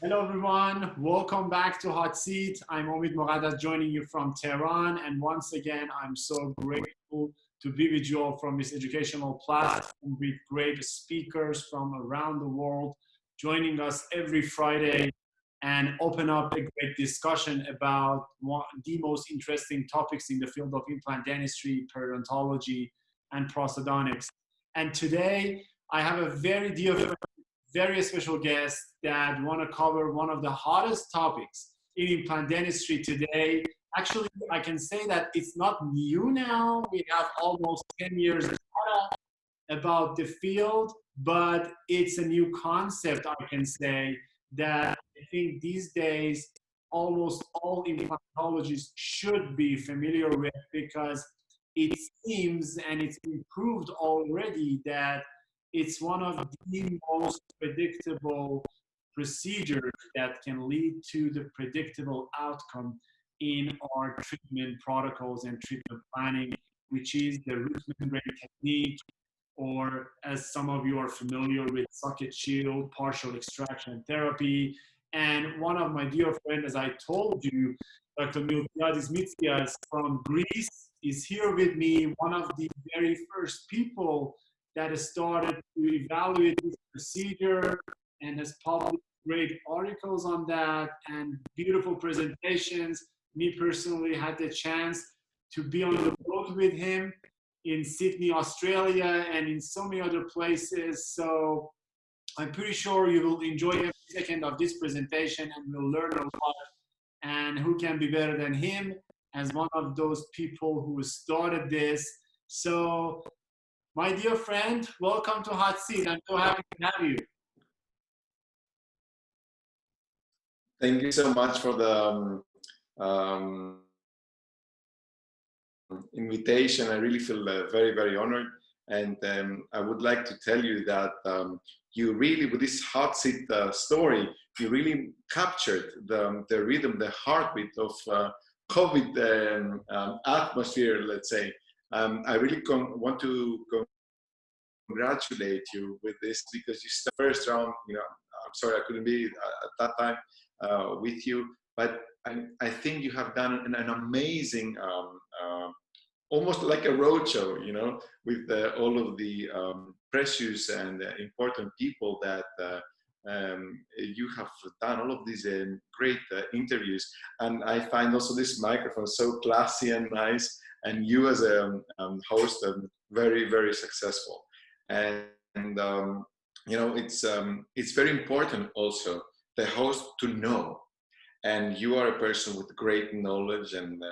Hello everyone, welcome back to Hot Seat. I'm Omid Moghaddas joining you from Tehran, and once again I'm so grateful to be with you all from this educational platform with great speakers from around the world joining us every Friday and open up a great discussion about the most interesting topics in the field of implant dentistry, periodontology, and prosthodontics. And today I have a very dear friend, very special guest that want to cover one of the hottest topics in implant dentistry today. Actually, I can say that it's not new now. We have almost 10 years data about the field, but it's a new concept, I can say, that I think these days almost all implantologists should be familiar with because it seems and it's been proved already that it's one of the most predictable procedures that can lead to the predictable outcome in our treatment protocols and treatment planning, which is the root membrane technique, or as some of you are familiar with, socket shield, partial extraction therapy. And one of my dear friends, as I told you, Dr. Miltiadis Mitsias from Greece, is here with me, one of the very first people that started to evaluate this procedure and has published great articles on that and beautiful presentations. Me personally had the chance to be on the road with him in Sydney, Australia, and in so many other places. So I'm pretty sure you will enjoy every second of this presentation and will learn a lot. And who can be better than him as one of those people who started this? So, my dear friend, welcome to Hot Seat. I'm so happy to have you. Thank you so much for the um, invitation. I really feel very, very honored. And I would like to tell you that you really, with this hot seat story, you really captured the rhythm, the heartbeat of COVID atmosphere, let's say. I really want to congratulate you with this because you started first round. I'm sorry I couldn't be at that time with you, but I think you have done an amazing, almost like a roadshow, with all of the precious and important people that you have done all of these great interviews. And I find also this microphone so classy and nice, and you as a host very, very successful. And it's very important also the host to know, and you are a person with great knowledge and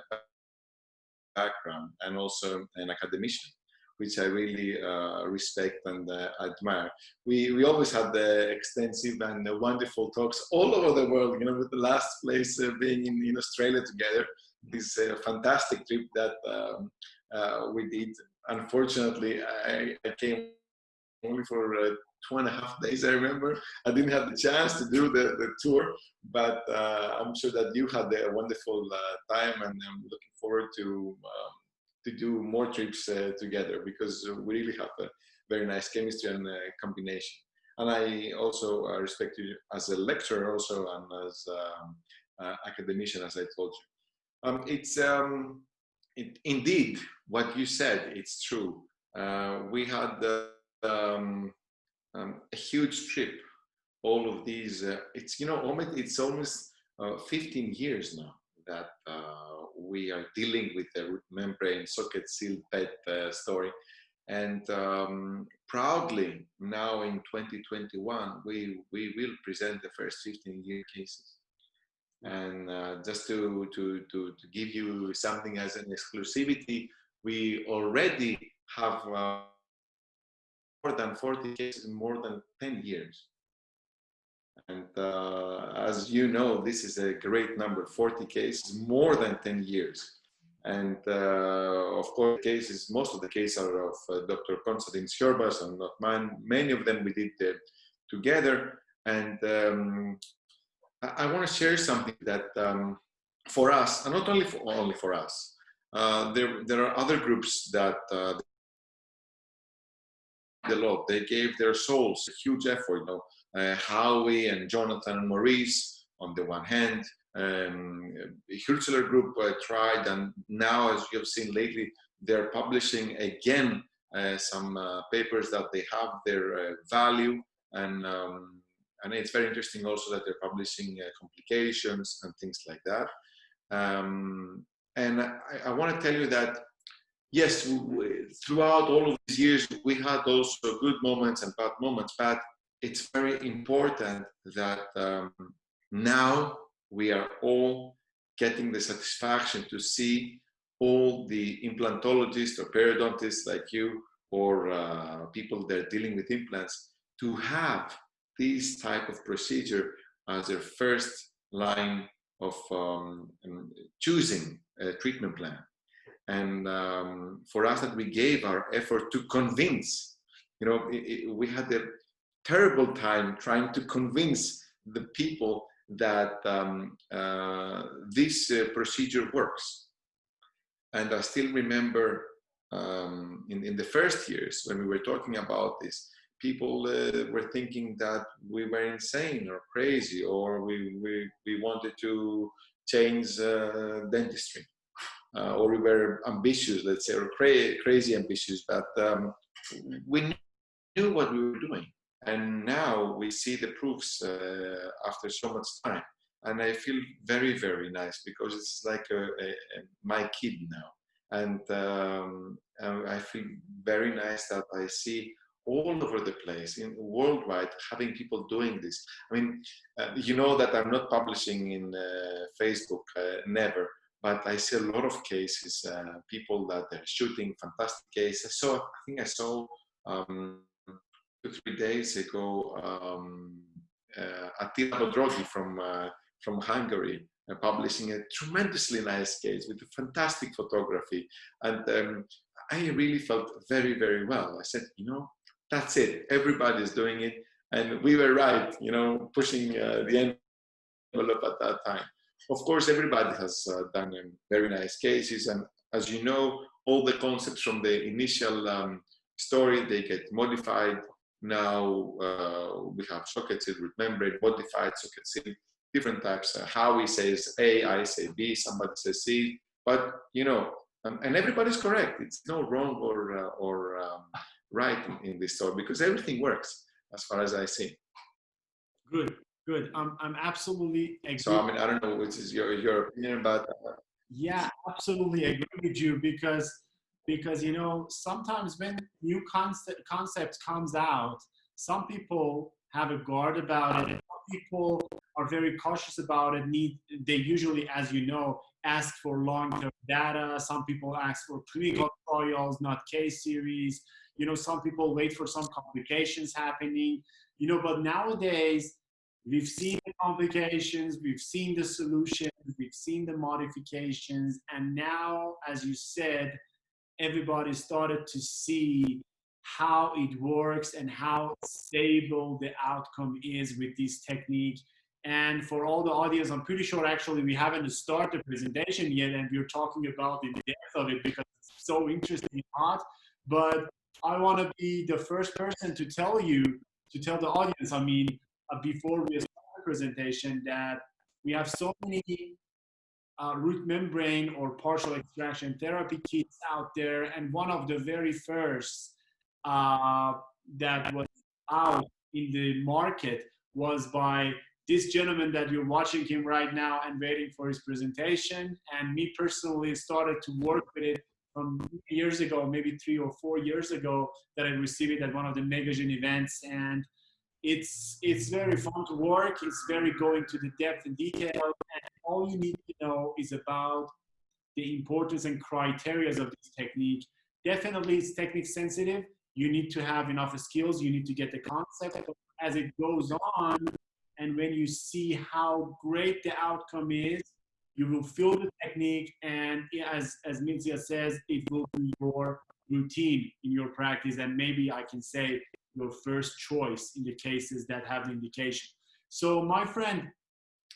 background, and also an academician, which I really respect and admire. We always had the extensive and wonderful talks all over the world, with the last place being in Australia together. This fantastic trip that we did. Unfortunately, I came only for 2.5 days. I remember I didn't have the chance to do the tour, but I'm sure that you had a wonderful time, and I'm looking forward to do more trips together, because we really have a very nice chemistry and combination. And I also respect you as a lecturer also, and as academician, as I told you. Indeed, what you said, it's true. We had a huge trip. All of these, Omid, it's almost 15 years now that we are dealing with the root membrane socket seal PET story. And proudly now in 2021, we will present the first 15-year cases. And just to give you something as an exclusivity, we already have more than 40 cases in more than 10 years. And as you know, this is a great number, 40 cases, more than 10 years. And of course, cases, most of the cases are of Dr. Konstantin Sjorbas and not mine. Many of them we did together. And I want to share something that for us, and not only for us, there are other groups that a lot. They gave their souls a huge effort. Howie and Jonathan and Maurice on the one hand, Hirschler Group tried, and now, as you have seen lately, they're publishing again some papers that they have their value, and it's very interesting also that they're publishing complications and things like that. And I want to tell you that, yes, throughout all of these years, we had also good moments and bad moments, but it's very important that now we are all getting the satisfaction to see all the implantologists or periodontists like you, or people that are dealing with implants, to have this type of procedure as their first line of choosing a treatment plan. And for us, that we gave our effort to convince, we had a terrible time trying to convince the people that this procedure works. And I still remember in the first years when we were talking about this, people were thinking that we were insane or crazy, or we wanted to change dentistry, or we were ambitious, let's say, or crazy ambitious, but we knew what we were doing. And now we see the proofs after so much time. And I feel very, very nice, because it's like my kid now. And I feel very nice that I see all over the place, worldwide, having people doing this. I mean, you know that I'm not publishing in Facebook, never. But I see a lot of cases, people that are shooting fantastic cases. So I think I saw 2-3 days ago Attila Bodrogi from Hungary, publishing a tremendously nice case with a fantastic photography. And I really felt very, very well. I said, that's it. Everybody's doing it. And we were right, pushing the envelope at that time. Of course, everybody has done very nice cases. And as you know, all the concepts from the initial story, they get modified. Now we have socket seal, root membrane, modified socket seal, different types. Howie says A, I say B, somebody says C. But, and everybody's correct. It's no wrong or right in this story, because everything works as far as I see. Good. I'm absolutely agree. So, I mean, I don't know which is your opinion about that. Yeah, absolutely agree with you, because sometimes when new concept comes out, some people have a guard about it. Some people are very cautious about it. They usually, as you know, ask for long-term data. Some people ask for clinical trials, not case series. Some people wait for some complications happening. But nowadays, we've seen the complications, we've seen the solutions, we've seen the modifications, and now, as you said, everybody started to see how it works and how stable the outcome is with this technique. And for all the audience, I'm pretty sure actually we haven't started the presentation yet, and we're talking about the depth of it because it's so interesting and hot. But I want to be the first person to tell the audience, before we start the presentation, that we have so many root membrane or partial extraction therapy kits out there, and one of the very first that was out in the market was by this gentleman that you're watching him right now and waiting for his presentation. And me personally started to work with it from years ago, maybe 3 or 4 years ago, that I received it at one of the Megazine events. And it's very fun to work. It's very going to the depth and detail. And all you need to know is about the importance and criteria of this technique. Definitely, it's technique sensitive. You need to have enough skills. You need to get the concept. But as it goes on, and when you see how great the outcome is, you will feel the technique. And as Mitsias says, it will be your routine in your practice. And maybe I can say your first choice in the cases that have the indication. So my friend,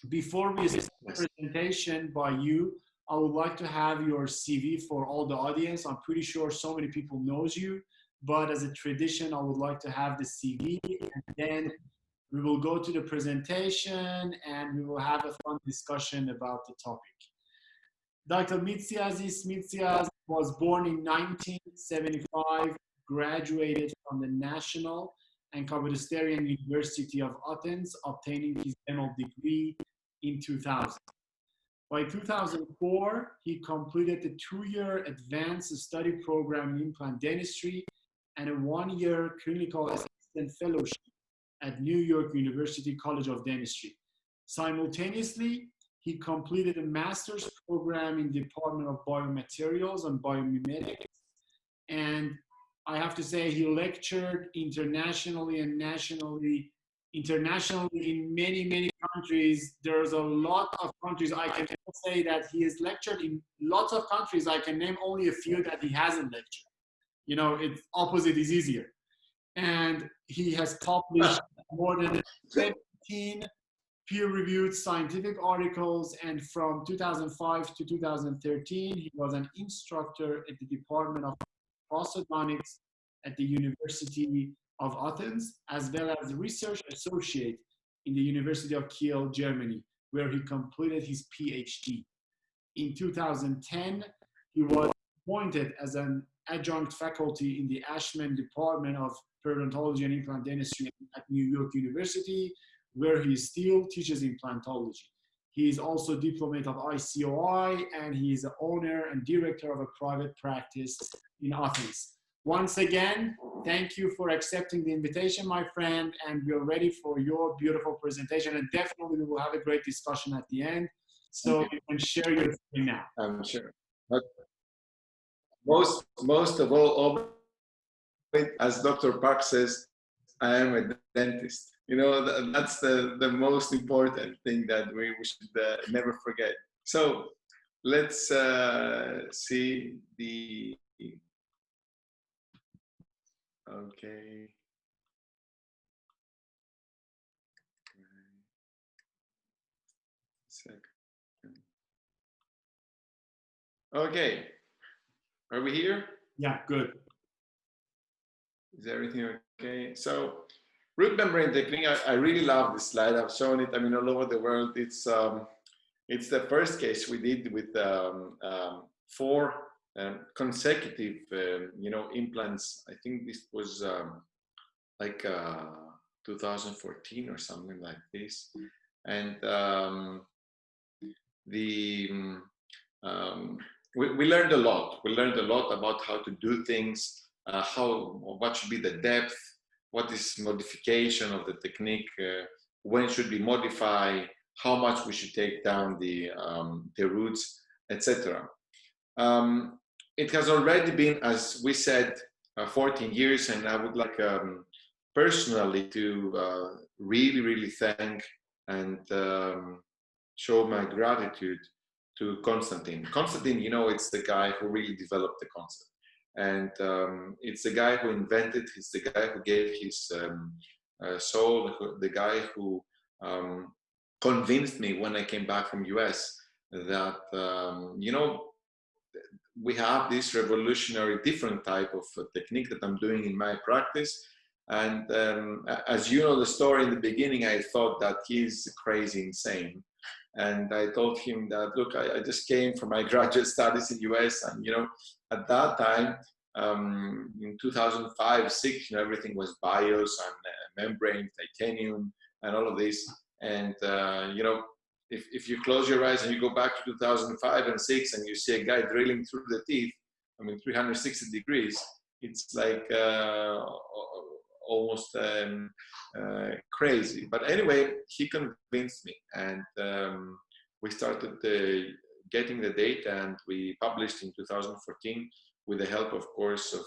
before we start the presentation by you, I would like to have your CV for all the audience. I'm pretty sure so many people knows you, but as a tradition, I would like to have the CV, and then we will go to the presentation and we will have a fun discussion about the topic. Dr. Mitsias was born in 1975, graduated from the National and Kabardistarian University of Athens, obtaining his ML degree in 2000. By 2004, he completed the 2-year advanced study program in implant dentistry and a 1-year clinical assistant fellowship at New York University College of Dentistry. Simultaneously, he completed a master's program in the Department of Biomaterials and Biomimetics. And I have to say, he lectured internationally and nationally. Internationally in many, many countries. There's a lot of countries. I can say that he has lectured in lots of countries. I can name only a few that he hasn't lectured. You know, it's opposite is easier. And he has published more than 17 peer-reviewed scientific articles, and from 2005 to 2013, he was an instructor at the Department of Prosthodontics at the University of Athens, as well as research associate in the University of Kiel, Germany, where he completed his PhD. In 2010, he was appointed as an adjunct faculty in the Ashman Department of Periodontology and Implant Dentistry at New York University, where he still teaches implantology. He is also diplomate of ICOI, and he is the owner and director of a private practice in Athens. Once again, thank you for accepting the invitation, my friend, and we're ready for your beautiful presentation, and definitely we will have a great discussion at the end. So you can share your screen now. I'm sure. But most of all, as Dr. Park says, I am a dentist. You know, that's the most important thing that we should never forget. So let's see the, okay. Second. Okay, are we here? Yeah, good. Is everything okay? So, root membrane technique, I really love this slide. I've shown it, I mean, all over the world. It's the first case we did with 4 consecutive, you know, implants. I think this was like 2014 or something like this. And we learned a lot. We learned a lot about how to do things, what should be the depth, what is modification of the technique, when should we modify, how much we should take down the roots, etc. It has already been, as we said, 14 years, and I would like personally to really thank and show my gratitude to Konstantin. Konstantin, you know, it's the guy who really developed the concept. And it's the guy who invented, it's the guy who gave his soul, the guy who convinced me when I came back from US that, you know, we have this revolutionary different type of technique that I'm doing in my practice. And as you know the story in the beginning, I thought that he's crazy insane. And I told him that, look, I just came from my graduate studies in US, and, you know, at that time, in 2005, 6, you know, everything was BIOS and membrane, titanium, and all of this. And, you know, if you close your eyes and you go back to 2005 and 6 and you see a guy drilling through the teeth, I mean, 360 degrees, it's like almost crazy. But anyway, he convinced me, and we started getting the data, and we published in 2014 with the help, of course, of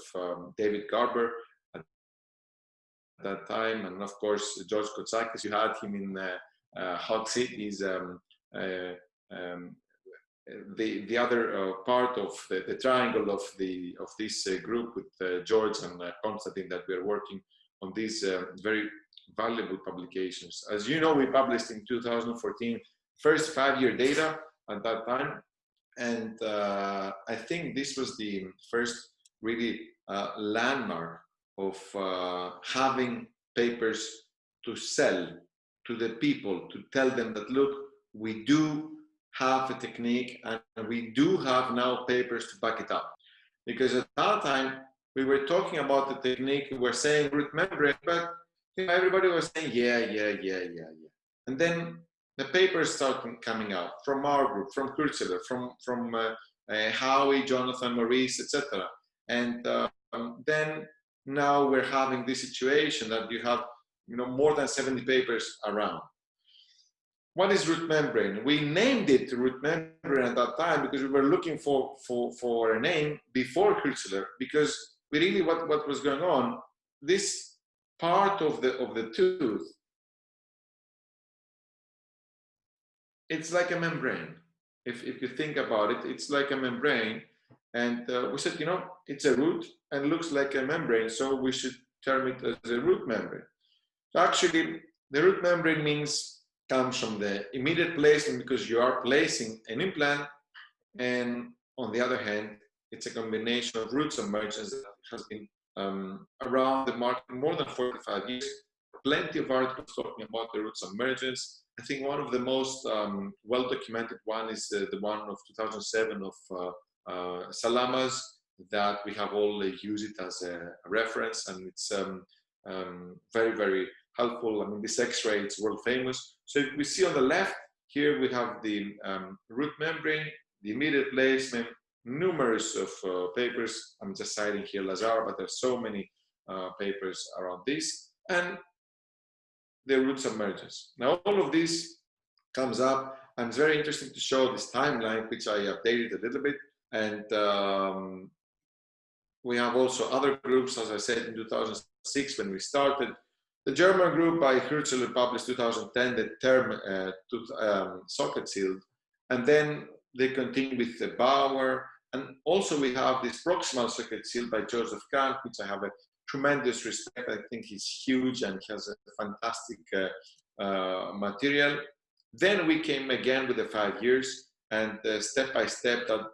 David Garber at that time, and of course George Kotsakis. You had him in Hot Seat. He's the other part of the triangle of this group with George and Konstantin, that we are working on these very valuable publications. As you know, we published in 2014 first 5-year data at that time, and I think this was the first really landmark of having papers to sell to the people, to tell them that, look, we do have a technique and we do have now papers to back it up. Because at that time, we were talking about the technique, we were saying root membrane, but everybody was saying, yeah. And then the papers started coming out from our group, from Kurzler, from Howie, Jonathan, Maurice, etc. And then now we're having this situation that you have, more than 70 papers around. What is root membrane? We named it root membrane at that time because we were looking for a name before Kurzler, because we really, what was going on, this part of the tooth, it's like a membrane. If you think about it, it's like a membrane. And we said, it's a root and looks like a membrane, so we should term it as a root membrane. So actually, the root membrane comes from the immediate placement, because you are placing an implant, and on the other hand, it's a combination of root submergence that has been around the market more than 45 years. Plenty of articles talking about the root submergence. I think one of the most well-documented one is the one of 2007 of Salamas, that we have all used it as a reference, and it's very, very helpful. I mean, this X-ray, it's world famous. So we see on the left here, we have the root membrane, the immediate placement, numerous of papers. I'm just citing here Lazar, but there's so many papers around this, and the root submergence. Now, all of this comes up, and it's very interesting to show this timeline, which I updated a little bit. And we have also other groups, as I said, in 2006 when we started. The German group by Kurzler published 2010 the term socket sealed, and then they continue with the Bauer, and also we have this proximal socket sealed by Joseph Kahn, which I have a tremendous respect. I think he's huge and he has a fantastic material. Then we came again with the 5 years, and step by step that,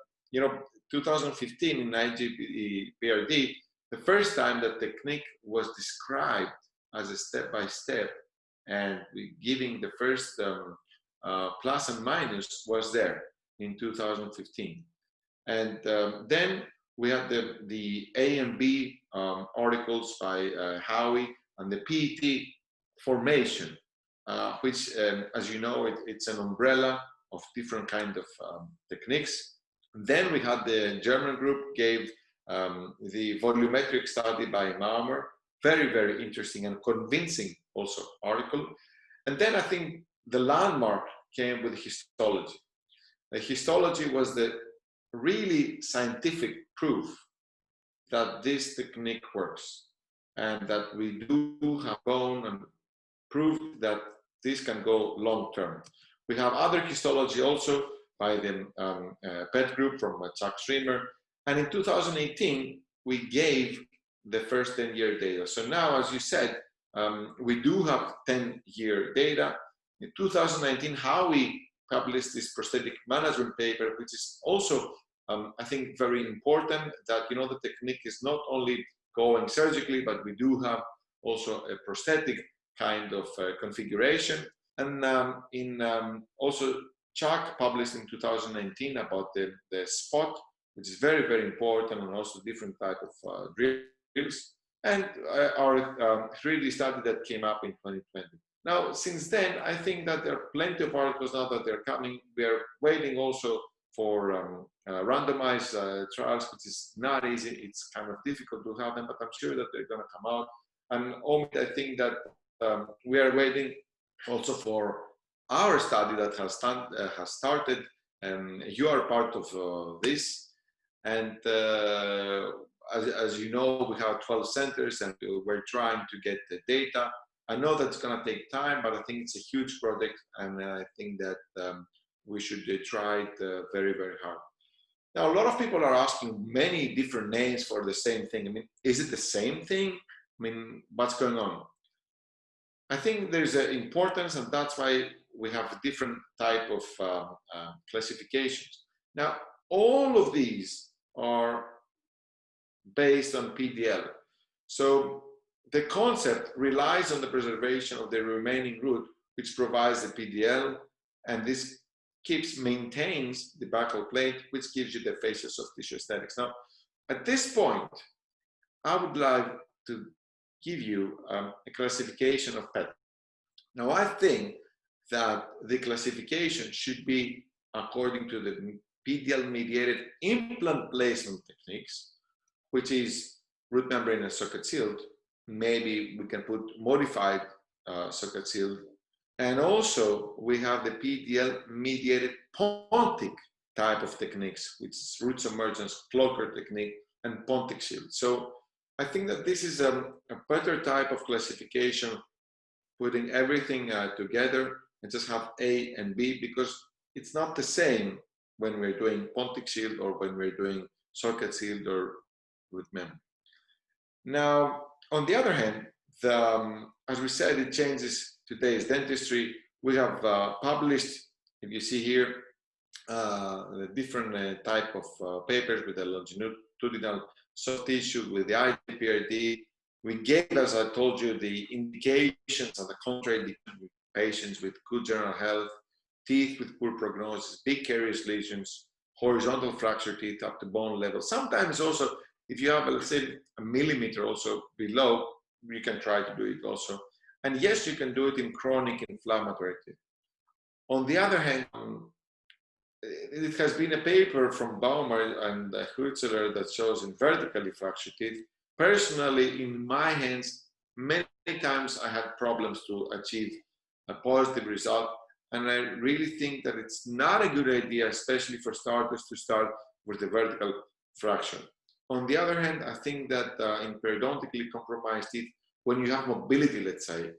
2015 in IGPRD, the first time that technique was described as a step-by-step, and giving the first plus and minus was there in 2015. And then we had the A and B articles by Howie, and the PET formation, which, as you know, it's an umbrella of different kind of techniques. Then we had the German group gave the volumetric study by Maumer, very, very interesting and convincing also article. And then I think the landmark came with histology. The histology was the really scientific proof that this technique works, and that we do have gone and proved that this can go long term. We have other histology also by the PET group from Chuck Streamer, and in 2018 we gave the first 10-year data. So now, as you said, we do have 10-year data. In 2019, Howie published this prosthetic management paper, which is also, I think, very important, that, the technique is not only going surgically, but we do have also a prosthetic kind of configuration. And also Chuck published in 2019 about the spot, which is very, very important, and also different type of drills. And our 3D study that came up in 2020. Now, since then, I think that there are plenty of articles now that they're coming. We are waiting also for randomized trials, which is not easy. It's kind of difficult to have them, but I'm sure that they're going to come out. And Omid, I think that we are waiting also for our study that has started, and you are part of this. And as you know, we have 12 centers, and we're trying to get the data. I know that's going to take time, but I think it's a huge project, and I think that we should try it very, very hard. Now, a lot of people are asking many different names for the same thing. I mean, is it the same thing? I mean, what's going on? I think there's an importance, and that's why we have different type of classifications. Now, all of these are based on PDL. So the concept relies on the preservation of the remaining root, which provides the PDL, and this maintains the buccal plate, which gives you the facial soft tissue aesthetics. Now, at this point, I would like to give you a classification of PET. Now, I think that the classification should be according to the PDL-mediated implant placement techniques, which is root membrane and socket sealed. Maybe we can put modified socket sealed. And also we have the PDL-mediated Pontic type of techniques, which is root submergence, cloaker technique, and Pontic shield. So I think that this is a better type of classification, putting everything together and just have A and B, because it's not the same when we're doing Pontic shield or when we're doing socket sealed or root membrane. Now, on the other hand, as we said, it changes today's dentistry. We have published, if you see here, the different type of papers with the longitudinal soft tissue, with the IPRD. We gave, as I told you, the indications and the contraindications with patients with good general health, teeth with poor prognosis, big carious lesions, horizontal fracture teeth up to bone level. Sometimes also, if you have, let's say, a millimeter also below, you can try to do it also. And yes, you can do it in chronic inflammatory teeth. On the other hand, it has been a paper from Baumer and Hürzeler that shows in vertically fractured teeth. Personally, in my hands, many times I had problems to achieve a positive result. And I really think that it's not a good idea, especially for starters, to start with the vertical fracture. On the other hand, I think that in periodontically compromised teeth, when you have mobility, let's say,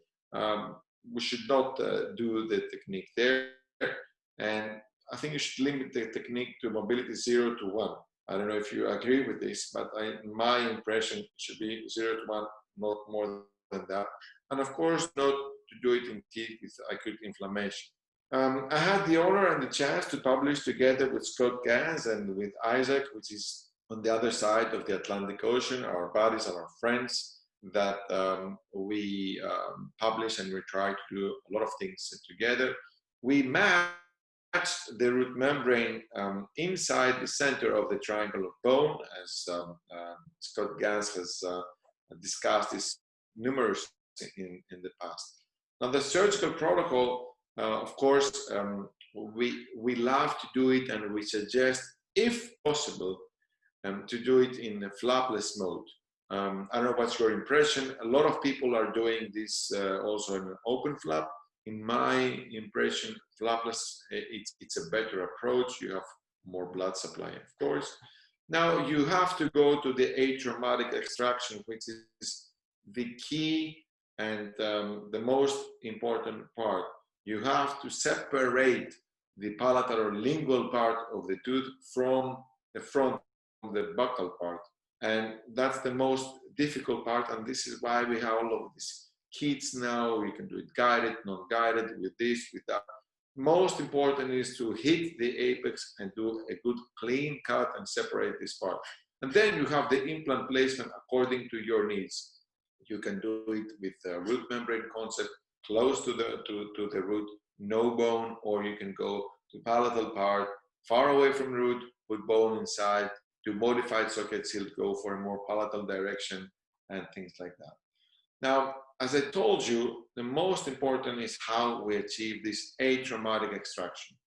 we should not do the technique there. And I think you should limit the technique to mobility 0 to 1. I don't know if you agree with this, but my impression should be 0 to 1, not more than that. And of course, not to do it in teeth with acute inflammation. I had the honor and the chance to publish together with Scott Gans and with Isaac, which is on the other side of the Atlantic Ocean, our buddies and our friends, that we publish, and we try to do a lot of things together. We matched the root membrane inside the center of the triangle of bone, as Scott Gans has discussed this numerous in the past. Now, the surgical protocol, of course, we love to do it, and we suggest, if possible, to do it in a flapless mode. I don't know what's your impression. A lot of people are doing this also in an open flap. In my impression, flapless, it's a better approach. You have more blood supply, of course. Now you have to go to the atraumatic extraction, which is the key and the most important part. You have to separate the palatal or lingual part of the tooth from the front of the buccal part. And that's the most difficult part. And this is why we have all of these kits now. You can do it guided, non-guided, with this, with that. Most important is to hit the apex and do a good clean cut and separate this part. And then you have the implant placement according to your needs. You can do it with a root membrane concept close to the root, no bone, or you can go to palatal part, far away from root, with bone inside, to modified socket seal, go for a more palatal direction and things like that. Now, as I told you, the most important is how we achieve this atraumatic extraction.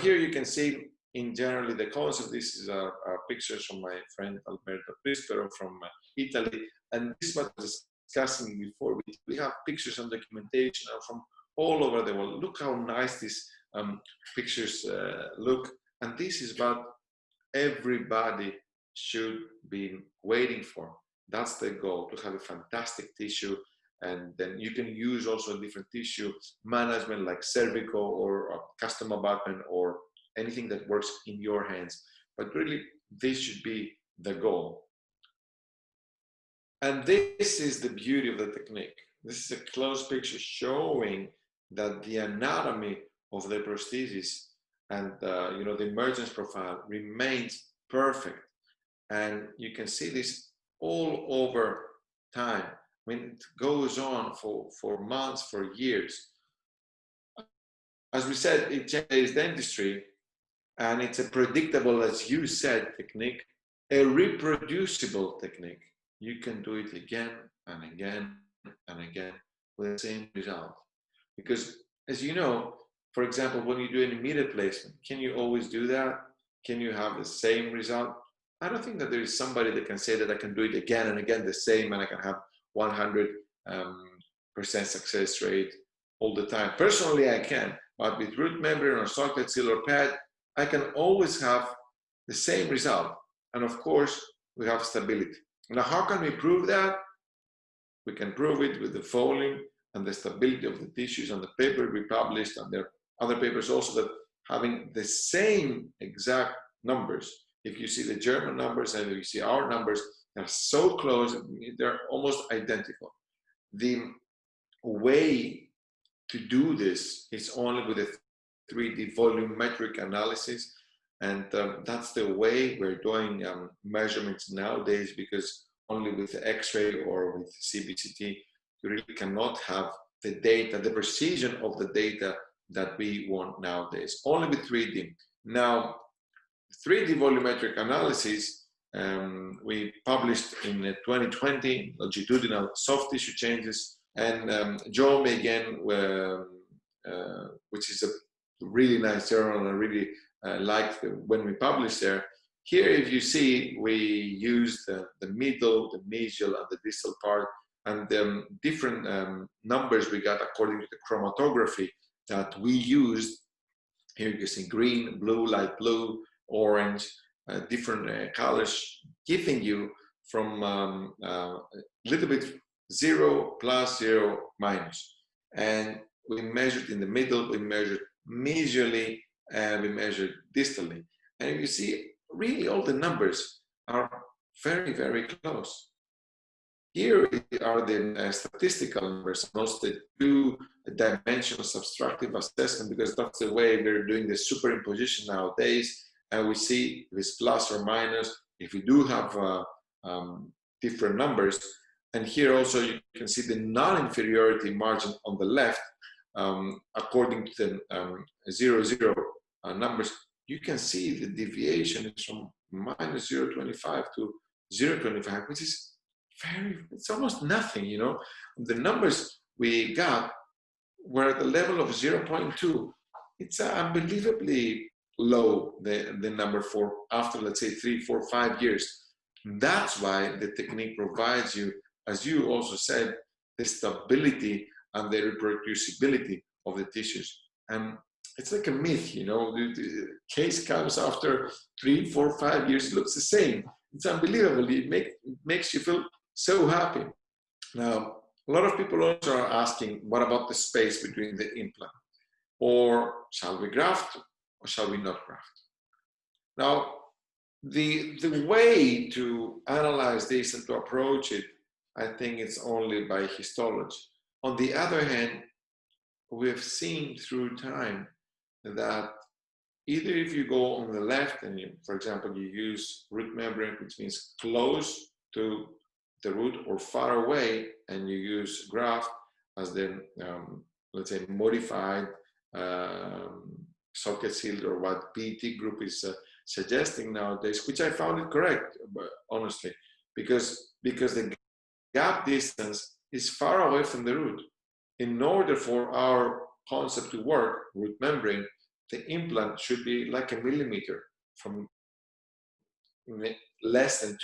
Here you can see in generally the concept. This is a pictures from my friend Alberto Prispero from Italy, and this was discussing before. We have pictures and documentation from all over the world. Look how nice these pictures look, and this is what everybody should be waiting for. That's the goal, to have a fantastic tissue, and then you can use also different tissue management like cervical or custom abutment or anything that works in your hands. But really, this should be the goal. And this is the beauty of the technique. This is a close picture showing that the anatomy of the prosthesis and the emergence profile remains perfect. And you can see this all over time. I mean, it goes on for months, for years. As we said, it changes dentistry, and it's a predictable, as you said, technique, a reproducible technique. You can do it again and again and again with the same result. Because, as you know, for example, when you do an immediate placement, can you always do that? Can you have the same result? I don't think that there is somebody that can say that I can do it again and again the same, and I can have 100% success rate all the time. Personally, I can, but with root membrane or socket seal or pad, I can always have the same result. And of course, we have stability. Now, how can we prove that? We can prove it with the folding and the stability of the tissues and the paper we published, and there are other papers also that having the same exact numbers. If you see the German numbers and if you see our numbers, they're so close, they're almost identical. The way to do this is only with a 3D volumetric analysis, and that's the way we're doing measurements nowadays, because only with X-ray or with CBCT, you really cannot have the data, the precision of the data that we want nowadays, only with 3D. Now, 3D volumetric analysis, we published in 2020, longitudinal soft tissue changes, and Joe Megan, which is a really nice journal, and I really liked when we published there. Here, if you see, we used the middle, the mesial, and the distal part, and the different numbers we got according to the chromatography that we used. Here you can see green, blue, light blue, orange, different colors, giving you from a little bit 0, plus, 0, minus. And we measured in the middle, we measured mesially, and we measured distally. And you see, really all the numbers are very, very close. Here are the statistical numbers, also the 2-dimensional subtractive assessment, because that's the way we're doing the superimposition nowadays. And we see if it's plus or minus, if we do have different numbers. And here also you can see the non-inferiority margin on the left, according to the 0, 0 numbers. You can see the deviation is from minus 0.25 to 0.25, which is it's almost nothing, you know. The numbers we got were at the level of 0.2. It's unbelievably low, the number for after, let's say, 3, 4, 5 years. That's why the technique provides you, as you also said, the stability and the reproducibility of the tissues. And it's like a myth, you know, the case comes after 3, 4, 5 years, it looks the same. It's unbelievable. It makes you feel so happy. Now, a lot of people also are asking, what about the space between the implant? Or shall we graft or shall we not graft? Now, the way to analyze this and to approach it, I think it's only by histology. On the other hand, we've seen through time that either if you go on the left and you, for example, you use root membrane, which means close to the root or far away, and you use graft as the, let's say, modified socket sealed, or what PET group is suggesting nowadays, which I found it correct, honestly, because the gap distance is far away from the root. In order for our concept to work, root membrane, the implant should be like 1 millimeter from less than 2.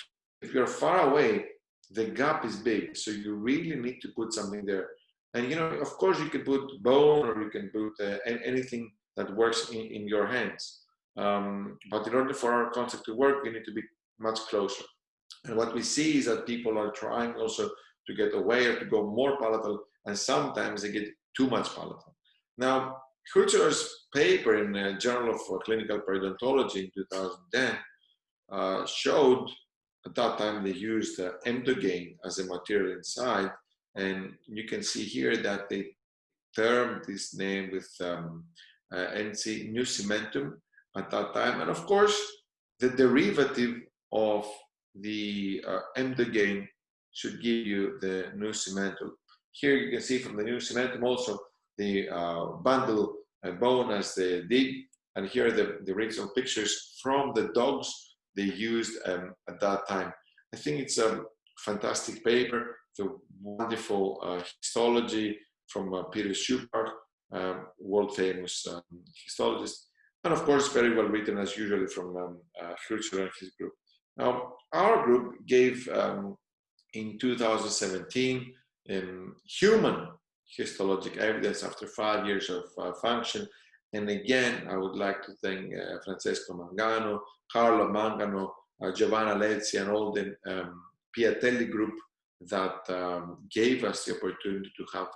If you're far away, the gap is big, so you really need to put something there. And you know, of course, you can put bone, or you can put anything that works in your hands. But in order for our concept to work, we need to be much closer. And what we see is that people are trying also to get away or to go more palatal, and sometimes they get too much palatal. Now, Hurcher's paper in the Journal of Clinical Periodontology in 2010 showed, at that time they used endogain as a material inside, and you can see here that they termed this name with NC new cementum at that time, and of course the derivative of the M should give you the new cementum. Here you can see from the new cementum also the bundle bone as the dig, and here are the original pictures from the dogs they used at that time. I think it's a fantastic paper, the wonderful histology from Peter Schubart, world famous histologist, and of course very well written as usually from Hirschler and his group. Now our group gave in 2017 human histologic evidence after 5 years of function. And again, I would like to thank Francesco Mangano, Carlo Mangano, Giovanna Lezzi, and all the Piatelli group that gave us the opportunity to have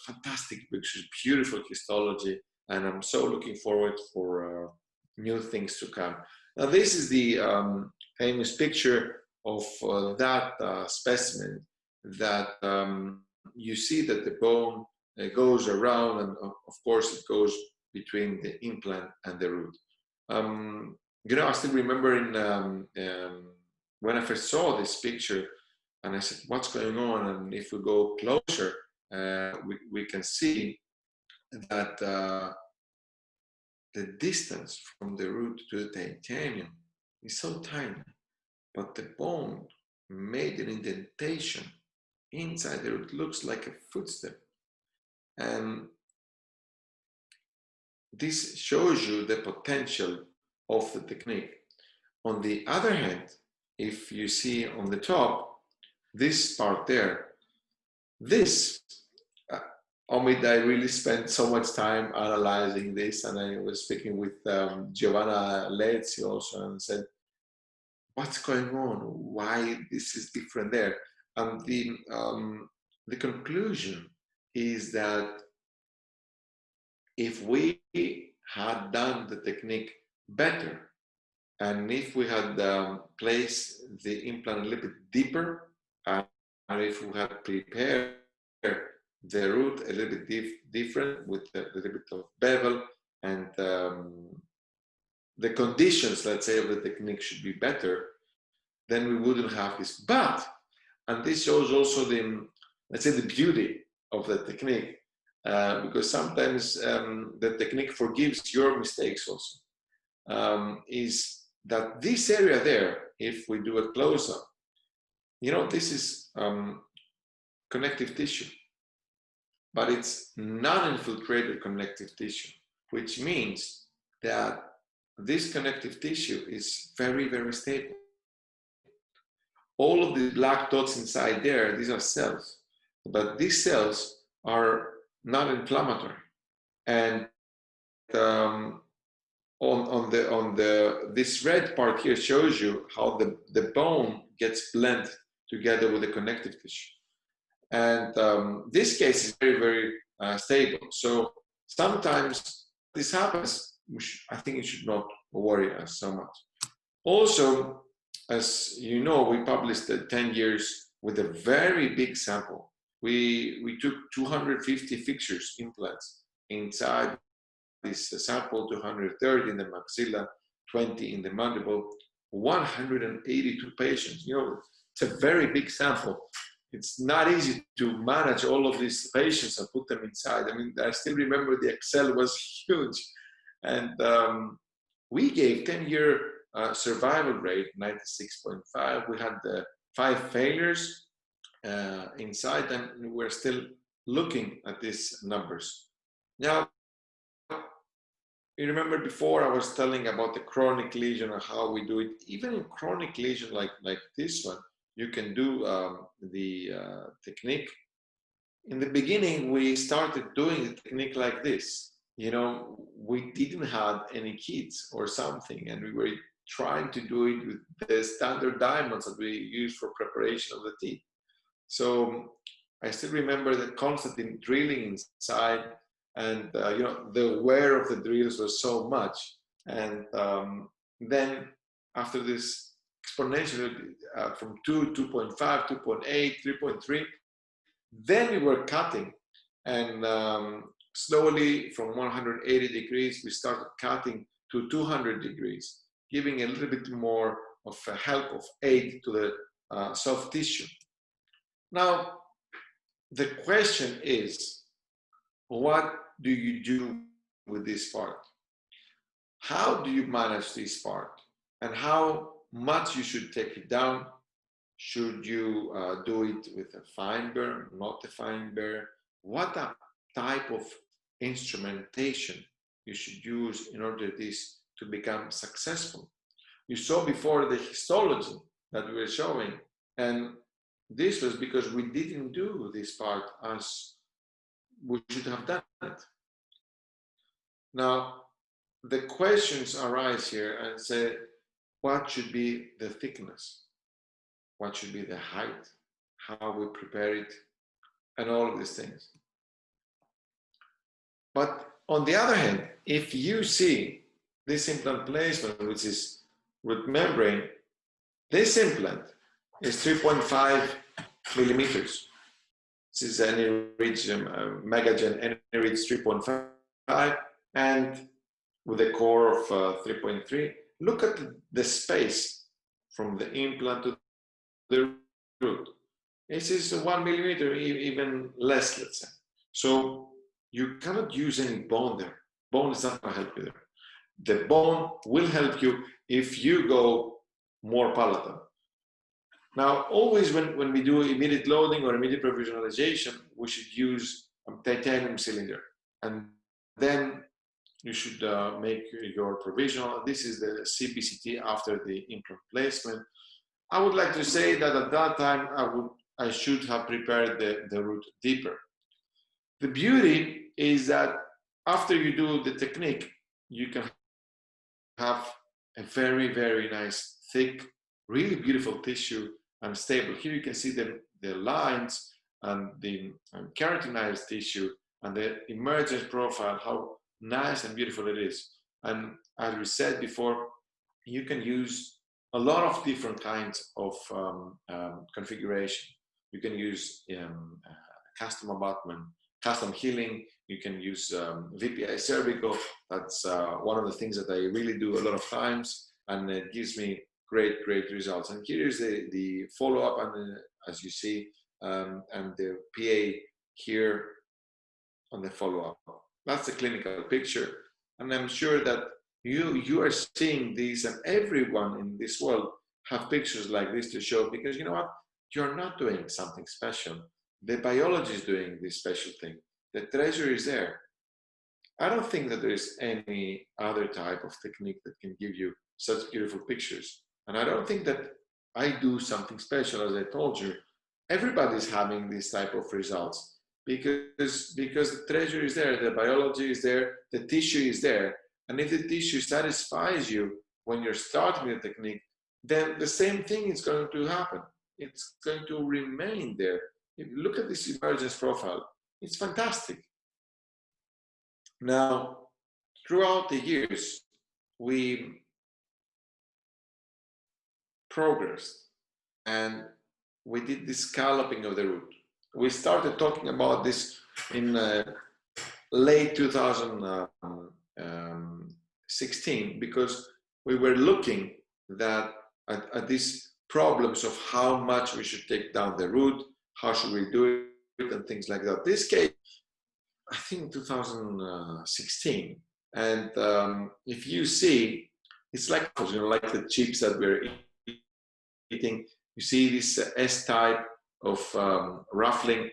fantastic pictures, beautiful histology, and I'm so looking forward for new things to come. Now this is the famous picture of that specimen that you see that the bone goes around, and of course it goes between the implant and the root. You know, I still remember when I first saw this picture, and I said, what's going on? And if we go closer, we can see that the distance from the root to the titanium is so tiny, but the bone made an indentation inside the root, looks like a footstep. And this shows you the potential of the technique. On the other hand, if you see on the top, this part there, this, Omid, I really spent so much time analyzing this, and I was speaking with Giovanna Lezzi also, and said, what's going on? Why this is different there? And the conclusion is that if we had done the technique better, and if we had placed the implant a little bit deeper, and if we had prepared the root a little bit different with a little bit of bevel, and the conditions, let's say, of the technique should be better, then we wouldn't have this. But, and this shows also the, let's say, the beauty of the technique, because sometimes the technique forgives your mistakes also, is that this area there, if we do a close-up, you know, this is connective tissue, but it's non-infiltrated connective tissue, which means that this connective tissue is very, very stable. All of the black dots inside there, these are cells, but these cells are not inflammatory. And this red part here shows you how the bone gets blended together with the connective tissue. And this case is very, very stable. So sometimes this happens, I think it should not worry us so much. Also, as you know, we published 10 years with a very big sample. We took 250 fixtures, implants, inside this sample, 230 in the maxilla, 20 in the mandible, 182 patients. You know, it's a very big sample. It's not easy to manage all of these patients and put them inside. I mean, I still remember the Excel was huge. And we gave 10-year survival rate, 96.5. We had 5 failures inside, and we're still looking at these numbers. Now, you remember before I was telling about the chronic lesion and how we do it. Even in chronic lesion like this one, you can do the technique. In the beginning, we started doing the technique like this. You know, we didn't have any kits or something, and we were trying to do it with the standard diamonds that we use for preparation of the teeth. So I still remember the constant drilling inside, and you know, the wear of the drills was so much. And then after this exponential from 2, 2.5, 2.8, 3.3, then we were cutting, and slowly from 180 degrees we started cutting to 200 degrees, giving a little bit more help, of aid to the soft tissue. Now, the question is, what do you do with this part? How do you manage this part? And how much you should take it down? Should you do it with a fine burr, not a fine burr? What type of instrumentation you should use in order this to become successful? You saw before the histology that we were showing, and this was because we didn't do this part as we should have done it. Now, the questions arise here and say, what should be the thickness? What should be the height? How we prepare it? And all of these things. But on the other hand, if you see this implant placement, which is root membrane, this implant is 3.5 millimeters. This is AnyReach Megagen AnyReach 3.5, and with a core of 3.3. Look at the space from the implant to the root. This is 1 millimeter, even less, let's say. So you cannot use any bone there. Bone is not going to help you there. The bone will help you if you go more palatal. Now, always when we do immediate loading or immediate provisionalization, we should use a titanium cylinder. And then you should make your provisional. This is the CBCT after the implant placement. I would like to say that at that time, I should have prepared the root deeper. The beauty is that after you do the technique, you can have a very, very nice, thick, really beautiful tissue and stable. Here you can see the lines and the keratinized tissue and the emergence profile, how nice and beautiful it is. And as we said before, you can use a lot of different kinds of configuration. You can use custom abutment, custom healing. You can use VPI cervical. That's one of the things that I really do a lot of times, and it gives me great results. And here is the follow-up, and as you see, and the PA here on the follow-up. That's the clinical picture, and I'm sure that you are seeing these, and everyone in this world have pictures like this to show, because you know what? You're not doing something special. The biology is doing this special thing. The treasure is there. I don't think that there is any other type of technique that can give you such beautiful pictures. And I don't think that I do something special, as I told you. Everybody's having this type of results because the treasure is there, the biology is there, the tissue is there. And if the tissue satisfies you when you're starting the technique, then the same thing is going to happen. It's going to remain there. If you look at this emergence profile, it's fantastic. Now, throughout the years, we progressed and we did the scalloping of the root. We started talking about this in late 2016 because we were looking at these problems of how much we should take down the root, how should we do it, and things like that. This came, I think, 2016, and if you see, it's like, you know, like the chips that we're eating. You see this S-type of ruffling.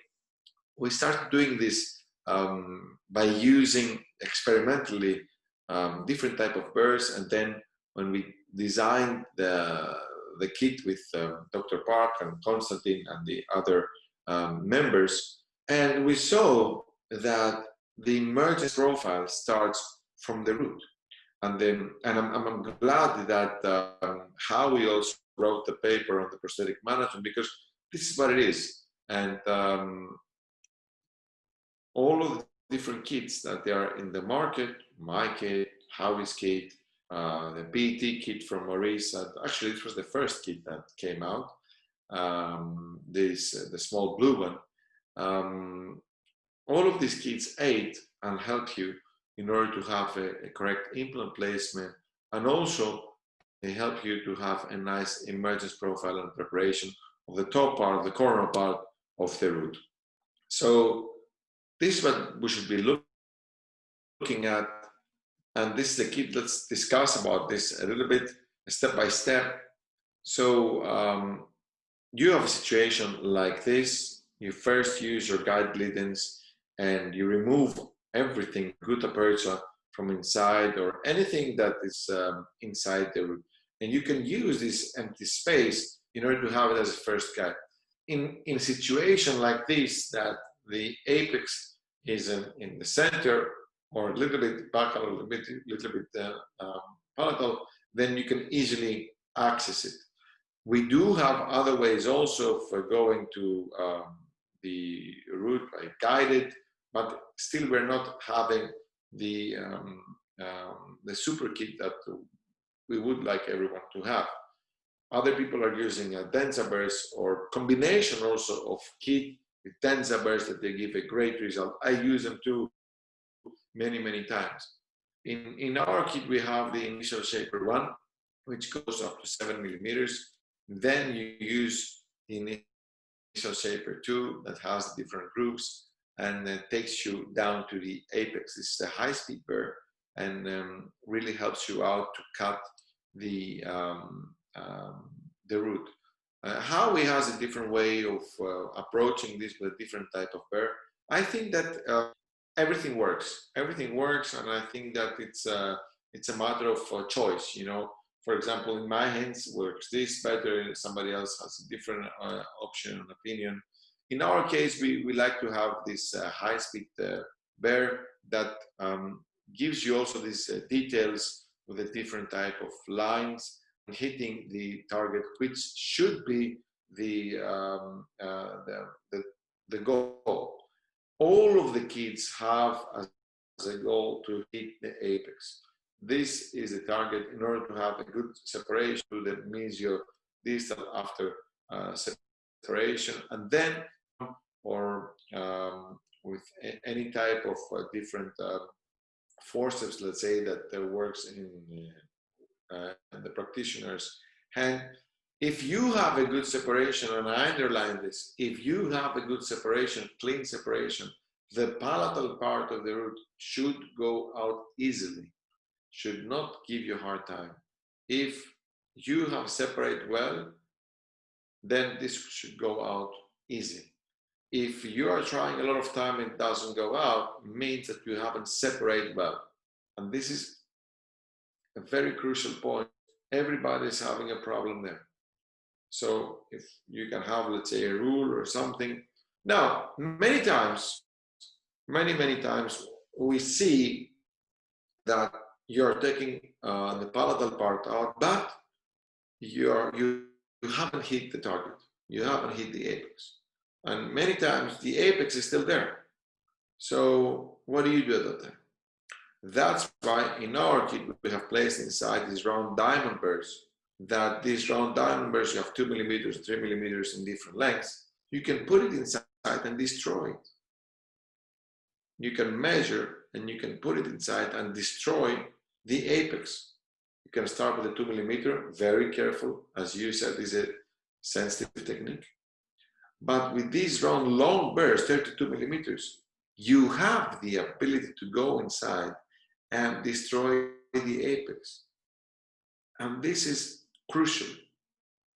We started doing this by using experimentally different type of burrs, and then when we designed the kit with Dr. Park and Konstantin and the other members, and we saw that the emergence profile starts from the root. And then, and I'm glad that how we also wrote the paper on the prosthetic management, because this is what it is. And all of the different kits that they are in the market, my kit, Howie's kit, the PET kit from Maurice, actually this was the first kit that came out, the small blue one. All of these kits aid and help you in order to have a correct implant placement, and also they help you to have a nice emergence profile and preparation of the top part, the corner part of the root. So this is what we should be looking at, and this is the key. Let's discuss about this a little bit, step by step. So you have a situation like this. You first use your guide lead-ins and you remove everything, gutta percha, from inside or anything that is inside the root. And you can use this empty space in order to have it as a first guide. In a situation like this, that the apex is in the center or a little bit back, a little bit palatal, then you can easily access it. We do have other ways also for going to the route by guided, but still we're not having the super kit that we would like everyone to have. Other people are using a densa burst or combination also of kit with densa burst that they give a great result. I use them too many times. In our kit we have the initial shaper one, which goes up to 7 millimeters. Then you use the initial shaper 2 that has different groups and takes you down to the apex. This is a high-speed burr and really helps you out to cut the root. How he has a different way of approaching this with a different type of burr. I think that everything works. Everything works, and I think that it's a matter of choice. You know, for example, in my hands works this better. Somebody else has a different option and opinion. In our case, we like to have this high-speed burr that gives you also these details with a different type of lines, hitting the target, which should be the goal. All of the kits have as a goal to hit the apex. This is the target in order to have a good separation. That means your distal after separation, and then or with any type of different forceps, let's say, that works in the practitioner's hand. If you have a good separation, and I underline this, if you have a good separation, clean separation, the palatal part of the root should go out easily, should not give you a hard time. If you have separated well, then this should go out easy. If you are trying a lot of time and it doesn't go out, it means that you haven't separated well. And this is a very crucial point. Everybody is having a problem there. So if you can have, let's say, a rule or something. Now, many times we see that you're taking the palatal part out, but you haven't hit the target. You haven't hit the apex. And many times the apex is still there. So what do you do at that time? That's why in our kit we have placed inside these round diamond burrs, that these round diamond burrs, you have 2 millimeters, 3 millimeters in different lengths. You can put it inside and destroy it. You can measure and you can put it inside and destroy the apex. You can start with a 2 millimeter, very careful. As you said, this is a sensitive technique. But with these round long burrs, 32 millimeters, you have the ability to go inside and destroy the apex. And this is crucial,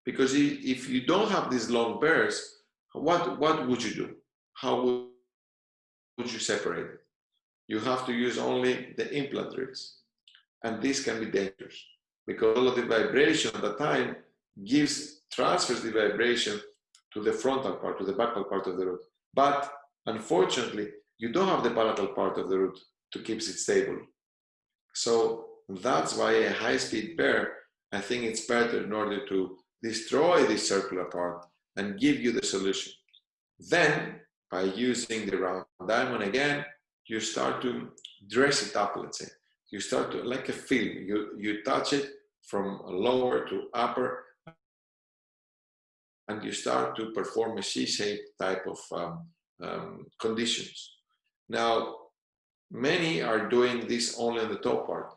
because if you don't have these long burrs, what would you do? How would you separate it? You have to use only the implant drills. And this can be dangerous, because all of the vibration at the time transfers the vibration to the frontal part, to the buccal part of the root. But unfortunately, you don't have the palatal part of the root to keep it stable. So that's why a high-speed burr, I think it's better in order to destroy this circular part and give you the solution. Then, by using the round diamond again, you start to dress it up, let's say. You start to, like a film, you touch it from lower to upper, and you start to perform a C-shaped type of conditions. Now, many are doing this only on the top part.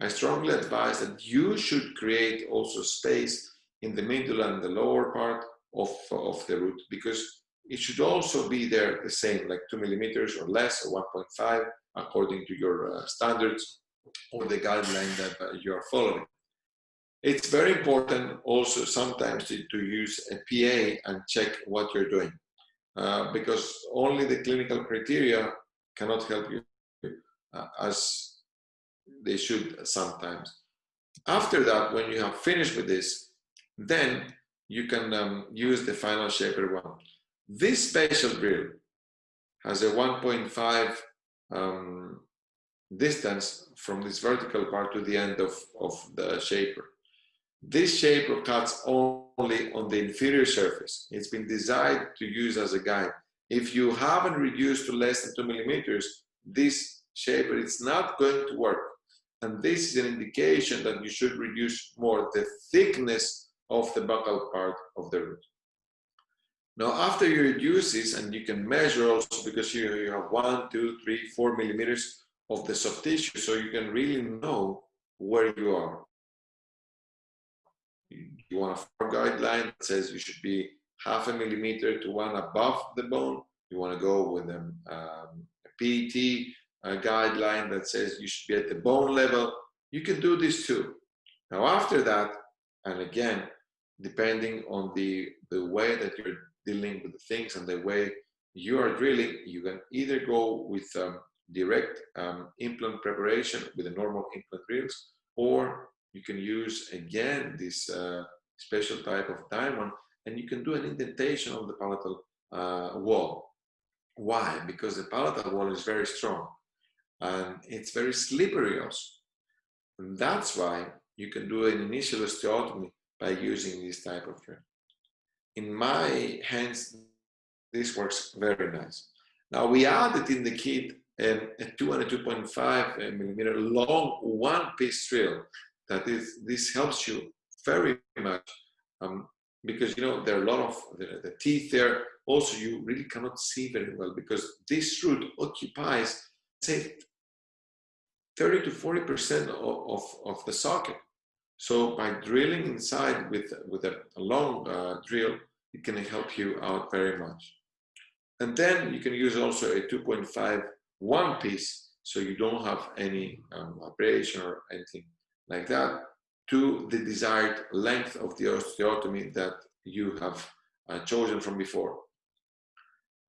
I strongly advise that you should create also space in the middle and the lower part of the root, because it should also be there the same, like 2 millimeters or less, or 1.5, according to your standards or the guideline that you are following. It's very important also sometimes to use a PA and check what you're doing, because only the clinical criteria cannot help you as they should sometimes. After that, when you have finished with this, then you can use the final shaper one. This special drill has a 1.5 distance from this vertical part to the end of the shaper. This shaper cuts only on the inferior surface. It's been designed to use as a guide. If you haven't reduced to less than 2 millimeters, this shaper is not going to work. And this is an indication that you should reduce more the thickness of the buccal part of the root. Now, after you reduce this, and you can measure also, because you have 1, 2, 3, 4 millimeters of the soft tissue, so you can really know where you are. You want a firm guideline that says you should be 0.5 millimeter to 1 above the bone. You want to go with a PET guideline that says you should be at the bone level. You can do this too. Now, after that, and again, depending on the way that you're dealing with the things and the way you are drilling, you can either go with direct implant preparation with the normal implant drills, or you can use again this special type of diamond, and you can do an indentation of the palatal wall. Why? Because the palatal wall is very strong and it's very slippery also. And that's why you can do an initial osteotomy by using this type of drill. In my hands, this works very nice. Now, we added in the kit a 2 and a 2.5 millimeter long one-piece drill. This helps you very much because, you know, there are a lot of the teeth there. Also, you really cannot see very well because this root occupies, say, 30 to 40% of the socket. So by drilling inside with a long drill, it can help you out very much. And then you can use also a 2.5 one piece, so you don't have any abrasion or anything like that, to the desired length of the osteotomy that you have chosen from before.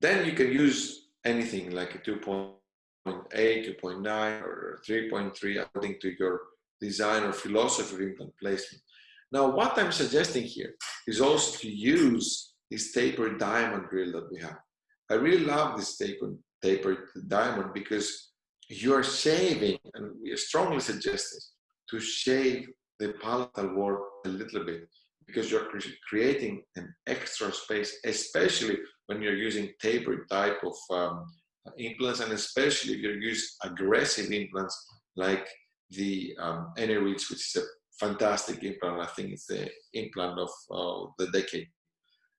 Then you can use anything like a 2.8, 2.9, or 3.3 according to your design or philosophy of implant placement. Now, what I'm suggesting here is also to use this tapered diamond drill that we have. I really love this tapered diamond because you are shaving, and we strongly suggest this, to shave the palatal wall a little bit, because you're creating an extra space, especially when you're using tapered type of implants, and especially if you use aggressive implants like the NRH, which is a fantastic implant. I think it's the implant of the decade.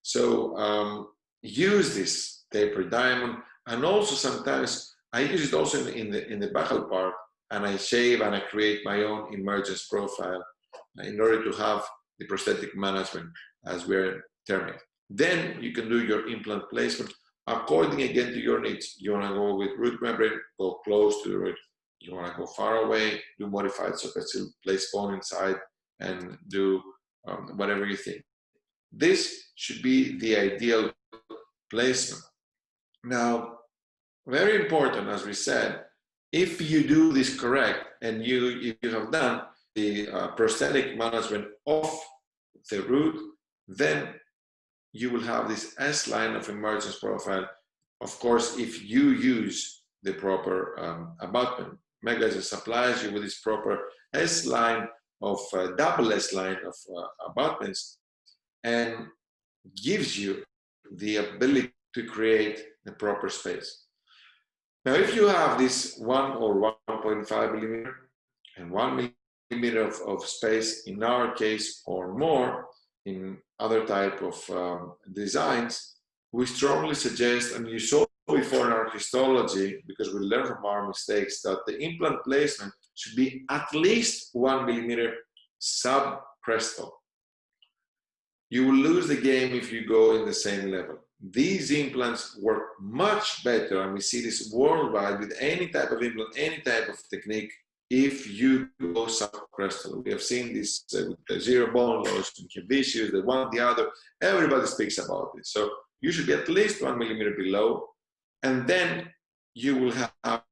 So use this tapered diamond, and also sometimes I use it also in the buccal part, and I shave and I create my own emergence profile in order to have the prosthetic management, as we're terming it. Then you can do your implant placement according again to your needs. You want to go with root membrane, go close to the root. You want to go far away, do modified socket seal, place bone inside, and do whatever you think. This should be the ideal placement. Now, very important, as we said, if you do this correct, and if you have done the prosthetic management of the root, then you will have this S-line of emergence profile. Of course, if you use the proper abutment. Moghaddas supplies you with this proper S-line of double S-line of abutments, and gives you the ability to create the proper space. Now, if you have this 1 or 1.5 millimeter and 1 millimeter of space, in our case, or more, in other type of designs, we strongly suggest, and you saw before in our histology, because we learn from our mistakes, that the implant placement should be at least 1 millimeter subcrestal. You will lose the game if you go in the same level. These implants work much better, and we see this worldwide with any type of implant, any type of technique, if you go subcrestal. We have seen this with the zero bone loss, issues, the one, the other. Everybody speaks about this. So you should be at least 1 millimeter below, and then you will have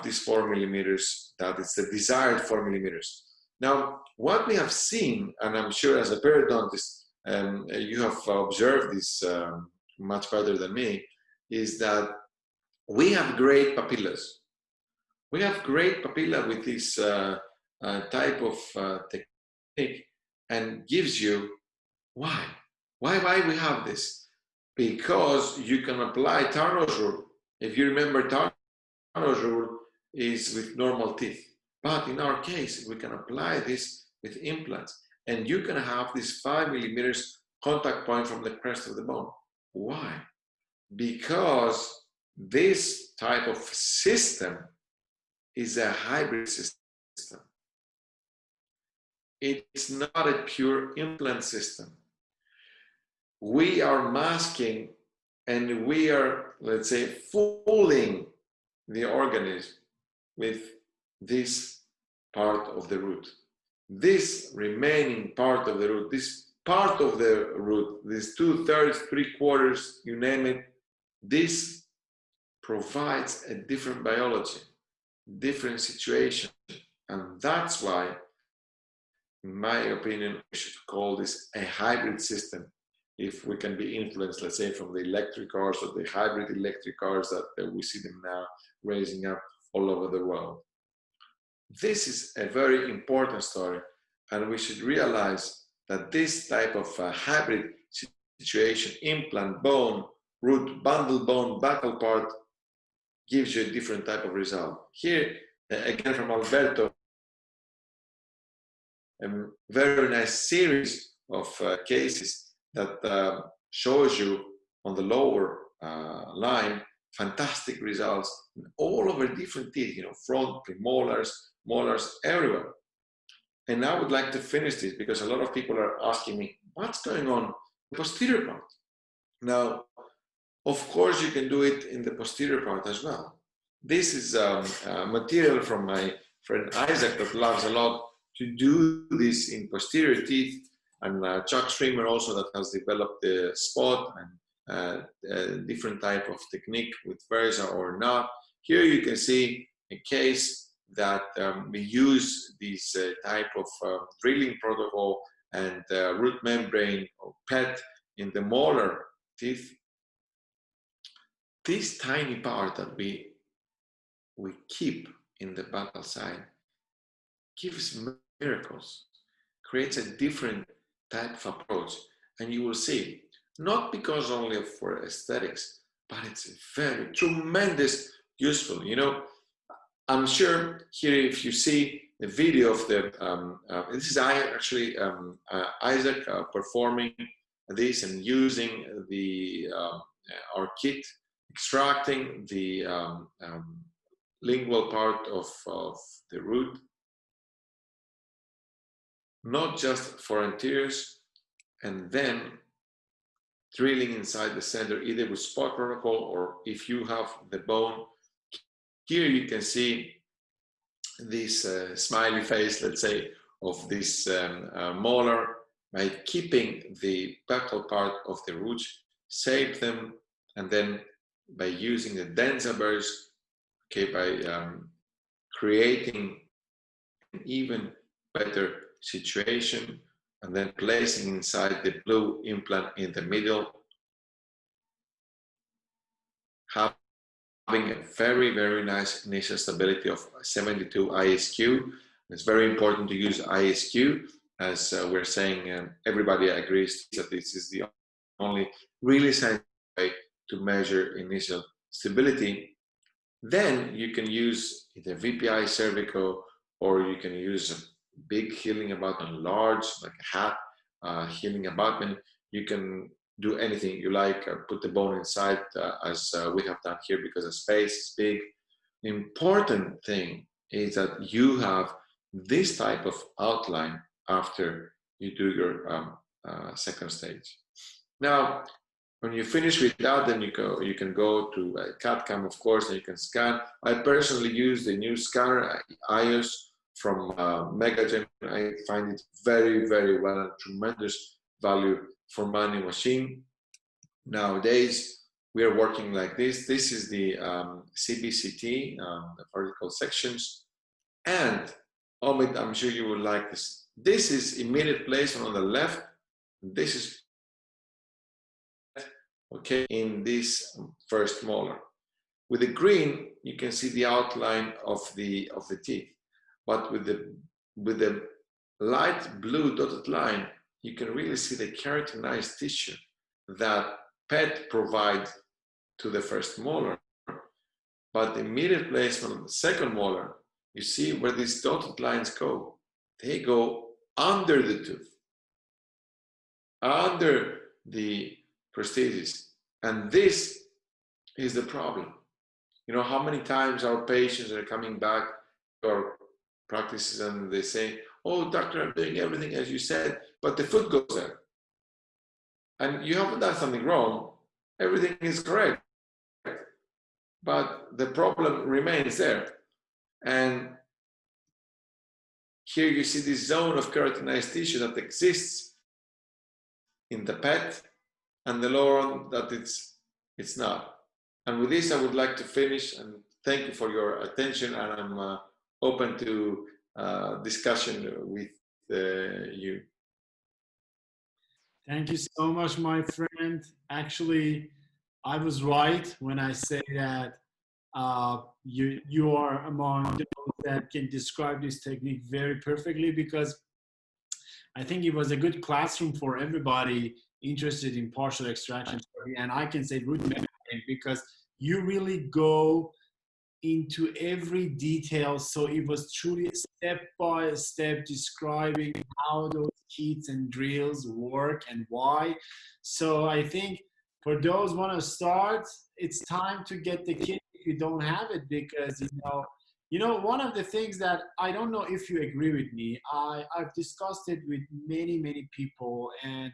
these 4 millimeters, that is the desired 4 millimeters. Now, what we have seen, and I'm sure as a periodontist, you have observed this much better than me, is that we have great papillas. We have great papilla with this type of technique, and gives you why we have this? Because you can apply Tarno's rule. If you remember, Tarno's rule is with normal teeth, but in our case we can apply this with implants, and you can have this 5 millimeters contact point from the crest of the bone. Why? Because this type of system is a hybrid system. It's not a pure implant system. We are masking and we are, let's say, fooling the organism with this part of the root. This remaining part of the root, this part of the root, this 2/3, 3/4, you name it, this provides a different biology, different situation. And that's why, in my opinion, we should call this a hybrid system. If we can be influenced, let's say, from the electric cars or the hybrid electric cars that we see them now raising up all over the world. This is a very important story, and we should realize that this type of hybrid situation, implant, bone, root, bundle bone, buccal part, gives you a different type of result. Here, again from Alberto, a very nice series of cases that shows you on the lower line fantastic results in all over different teeth, you know, front, premolars, molars, everywhere. And I would like to finish this because a lot of people are asking me, what's going on in the posterior part? Now, of course, you can do it in the posterior part as well. This is material from my friend Isaac that loves a lot to do this in posterior teeth, and Chuck Streamer also that has developed the spot and a different type of technique with Versa or not. Here you can see a case that we use this type of drilling protocol and root membrane or PET in the molar teeth. This tiny part that we keep in the buccal side gives miracles, creates a different type of approach, and you will see, not because only for aesthetics, but it's very tremendous useful. You know, I'm sure here if you see the video of the, this is actually Isaac performing this and using the our kit, extracting the lingual part of the root, not just for anteriors, and then drilling inside the center, either with spot protocol or if you have the bone. Here you can see this smiley face, let's say, of this molar by keeping the buccal part of the root, save them, and then by using the densa burrs, okay, by creating an even better situation, and then placing inside the blue implant in the middle, having a very, very nice initial stability of 72 ISQ. It's very important to use ISQ, as we're saying, everybody agrees that this is the only really scientific way to measure initial stability. Then you can use either VPI cervical, or you can use a big healing abutment, large, like a hat healing abutment. You can do anything you like, put the bone inside as we have done here because the space is big. The important thing is that you have this type of outline after you do your second stage. Now, when you finish with that, then you can go to a CAD/CAM, of course, and you can scan. I personally use the new scanner, iOS, from Megagen. I find it very, very well and tremendous value for manual machine. Nowadays, we are working like this. This is the CBCT, the vertical sections. And Omid, I'm sure you will like this. This is immediate placement on the left. This is okay in this first molar. With the green, you can see the outline of the teeth, but with the light blue dotted line, you can really see the keratinized tissue that PET provides to the first molar. But the immediate placement of the second molar, you see where these dotted lines go. They go under the tooth, under the prosthesis, and this is the problem. You know how many times our patients are coming back to our practices and they say, "Oh, doctor, I'm doing everything as you said, but the foot goes there." And you haven't done something wrong. Everything is correct, but the problem remains there. And here you see this zone of keratinized tissue that exists in the PET, and the lower one that it's not. And with this, I would like to finish and thank you for your attention, and I'm open to discussion with you. Thank you so much, my friend. Actually, I was right when I say that you are among those that can describe this technique very perfectly, because I think it was a good classroom for everybody interested in partial extraction therapy. And I can say root membrane because you really go into every detail. So it was truly step by step describing how those kits and drills work and why. So I think for those want to start, it's time to get the kit if you don't have it, because one of the things that I don't know if you agree with me, I've discussed it with many people, and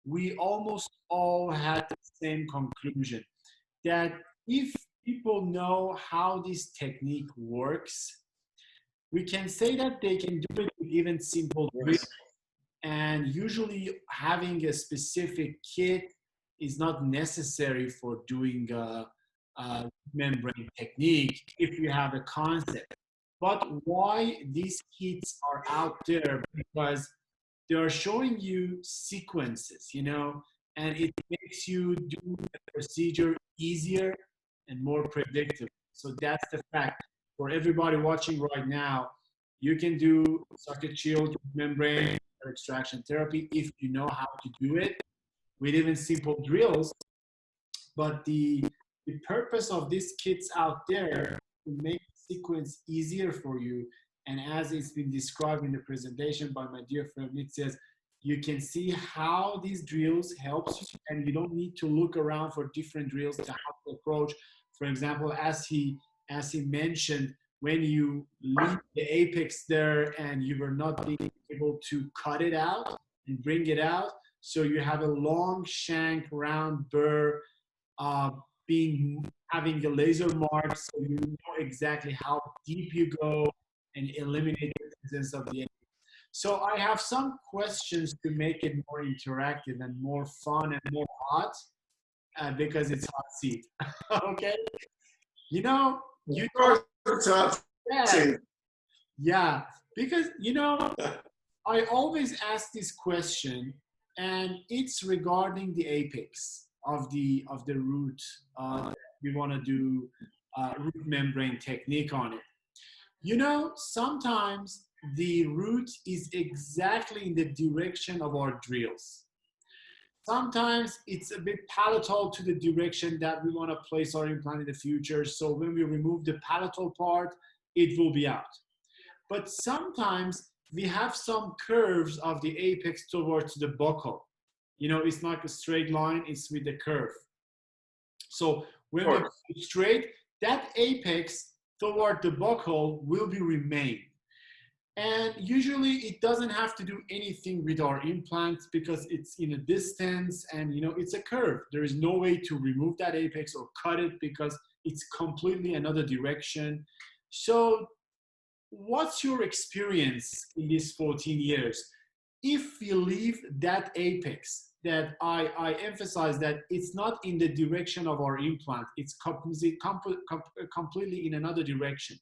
we almost all had the same conclusion, that if people know how this technique works, we can say that they can do it with even simple drills. And usually having a specific kit is not necessary for doing a membrane technique if you have a concept. But why these kits are out there? Because they are showing you sequences, and it makes you do the procedure easier and more predictable. So that's the fact. For everybody watching right now, you can do socket shield membrane extraction therapy if you know how to do it with even simple drills. But the purpose of these kits out there to make the sequence easier for you, and as it's been described in the presentation by my dear friend Mitsias, you can see how these drills helps you, and you don't need to look around for different drills to how to approach. For example, as he mentioned, when you leave the apex there and you were not being able to cut it out and bring it out, so you have a long shank round burr having a laser mark, so you know exactly how deep you go and eliminate the presence of the apex. So I have some questions to make it more interactive and more fun and more hot, because it's hot seat. Okay? You yeah, because I always ask this question, and it's regarding the apex of the root. We want to do root membrane technique on it. Sometimes the root is exactly in the direction of our drills. Sometimes it's a bit palatal to the direction that we want to place our implant in the future. So when we remove the palatal part, it will be out. But sometimes we have some curves of the apex towards the buccal. It's not a straight line, it's with the curve. So when we go straight, that apex toward the buccal will be remain. And usually it doesn't have to do anything with our implants because it's in a distance and it's a curve. There is no way to remove that apex or cut it because it's completely another direction. So what's your experience in these 14 years? If you leave that apex, that I emphasize that it's not in the direction of our implant, it's completely in another direction.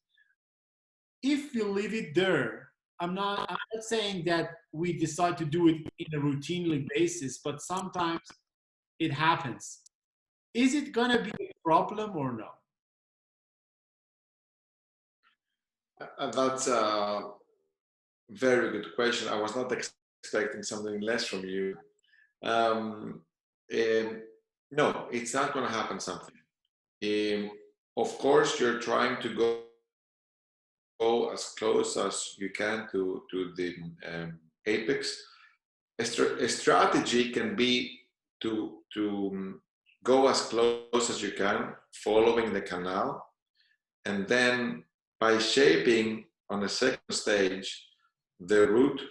If you leave it there, I'm not saying that we decide to do it in a routinely basis, but sometimes it happens. Is it gonna be a problem or no? That's a very good question. I was not expecting something less from you. And no, it's not going to happen something. Of course, you're trying to go as close as you can to the apex. A strategy can be to go as close as you can, following the canal, and then by shaping on a second stage the root,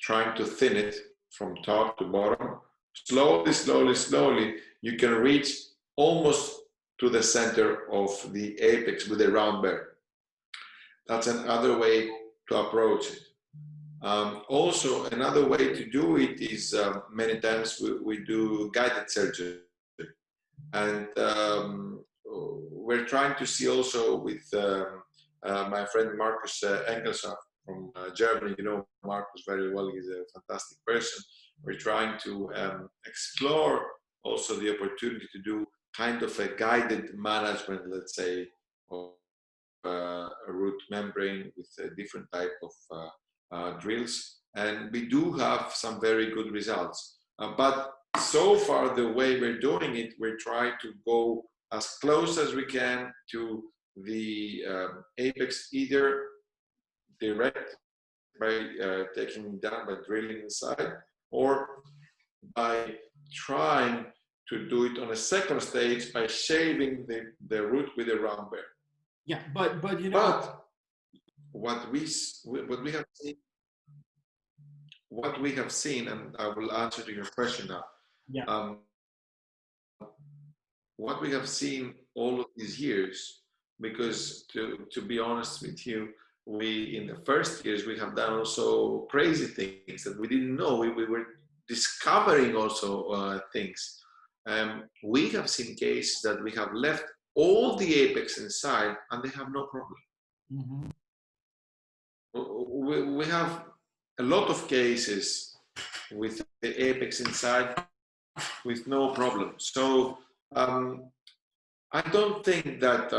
trying to thin it from top to bottom, slowly, you can reach almost to the center of the apex with a round bear. That's another way to approach it. Also, another way to do it is many times we do guided surgery. And we're trying to see also with my friend Marcus Engelshoff from Germany. You know Marcus very well, he's a fantastic person. We're trying to explore also the opportunity to do kind of a guided management, let's say, of a root membrane with a different type of drills. And we do have some very good results. But so far, the way we're doing it, we're trying to go as close as we can to the apex, either direct by taking it down, by drilling inside, or by trying to do it on a second stage by shaving the root with a round bear. Yeah, but what we have seen, and I will answer to your question now. Yeah. What we have seen all of these years, because to be honest with you, we in the first years we have done also crazy things that we didn't know. We were discovering also things. We have seen cases that we have left all the apex inside and they have no problem. Mm-hmm. We have a lot of cases with the apex inside with no problem. So I don't think that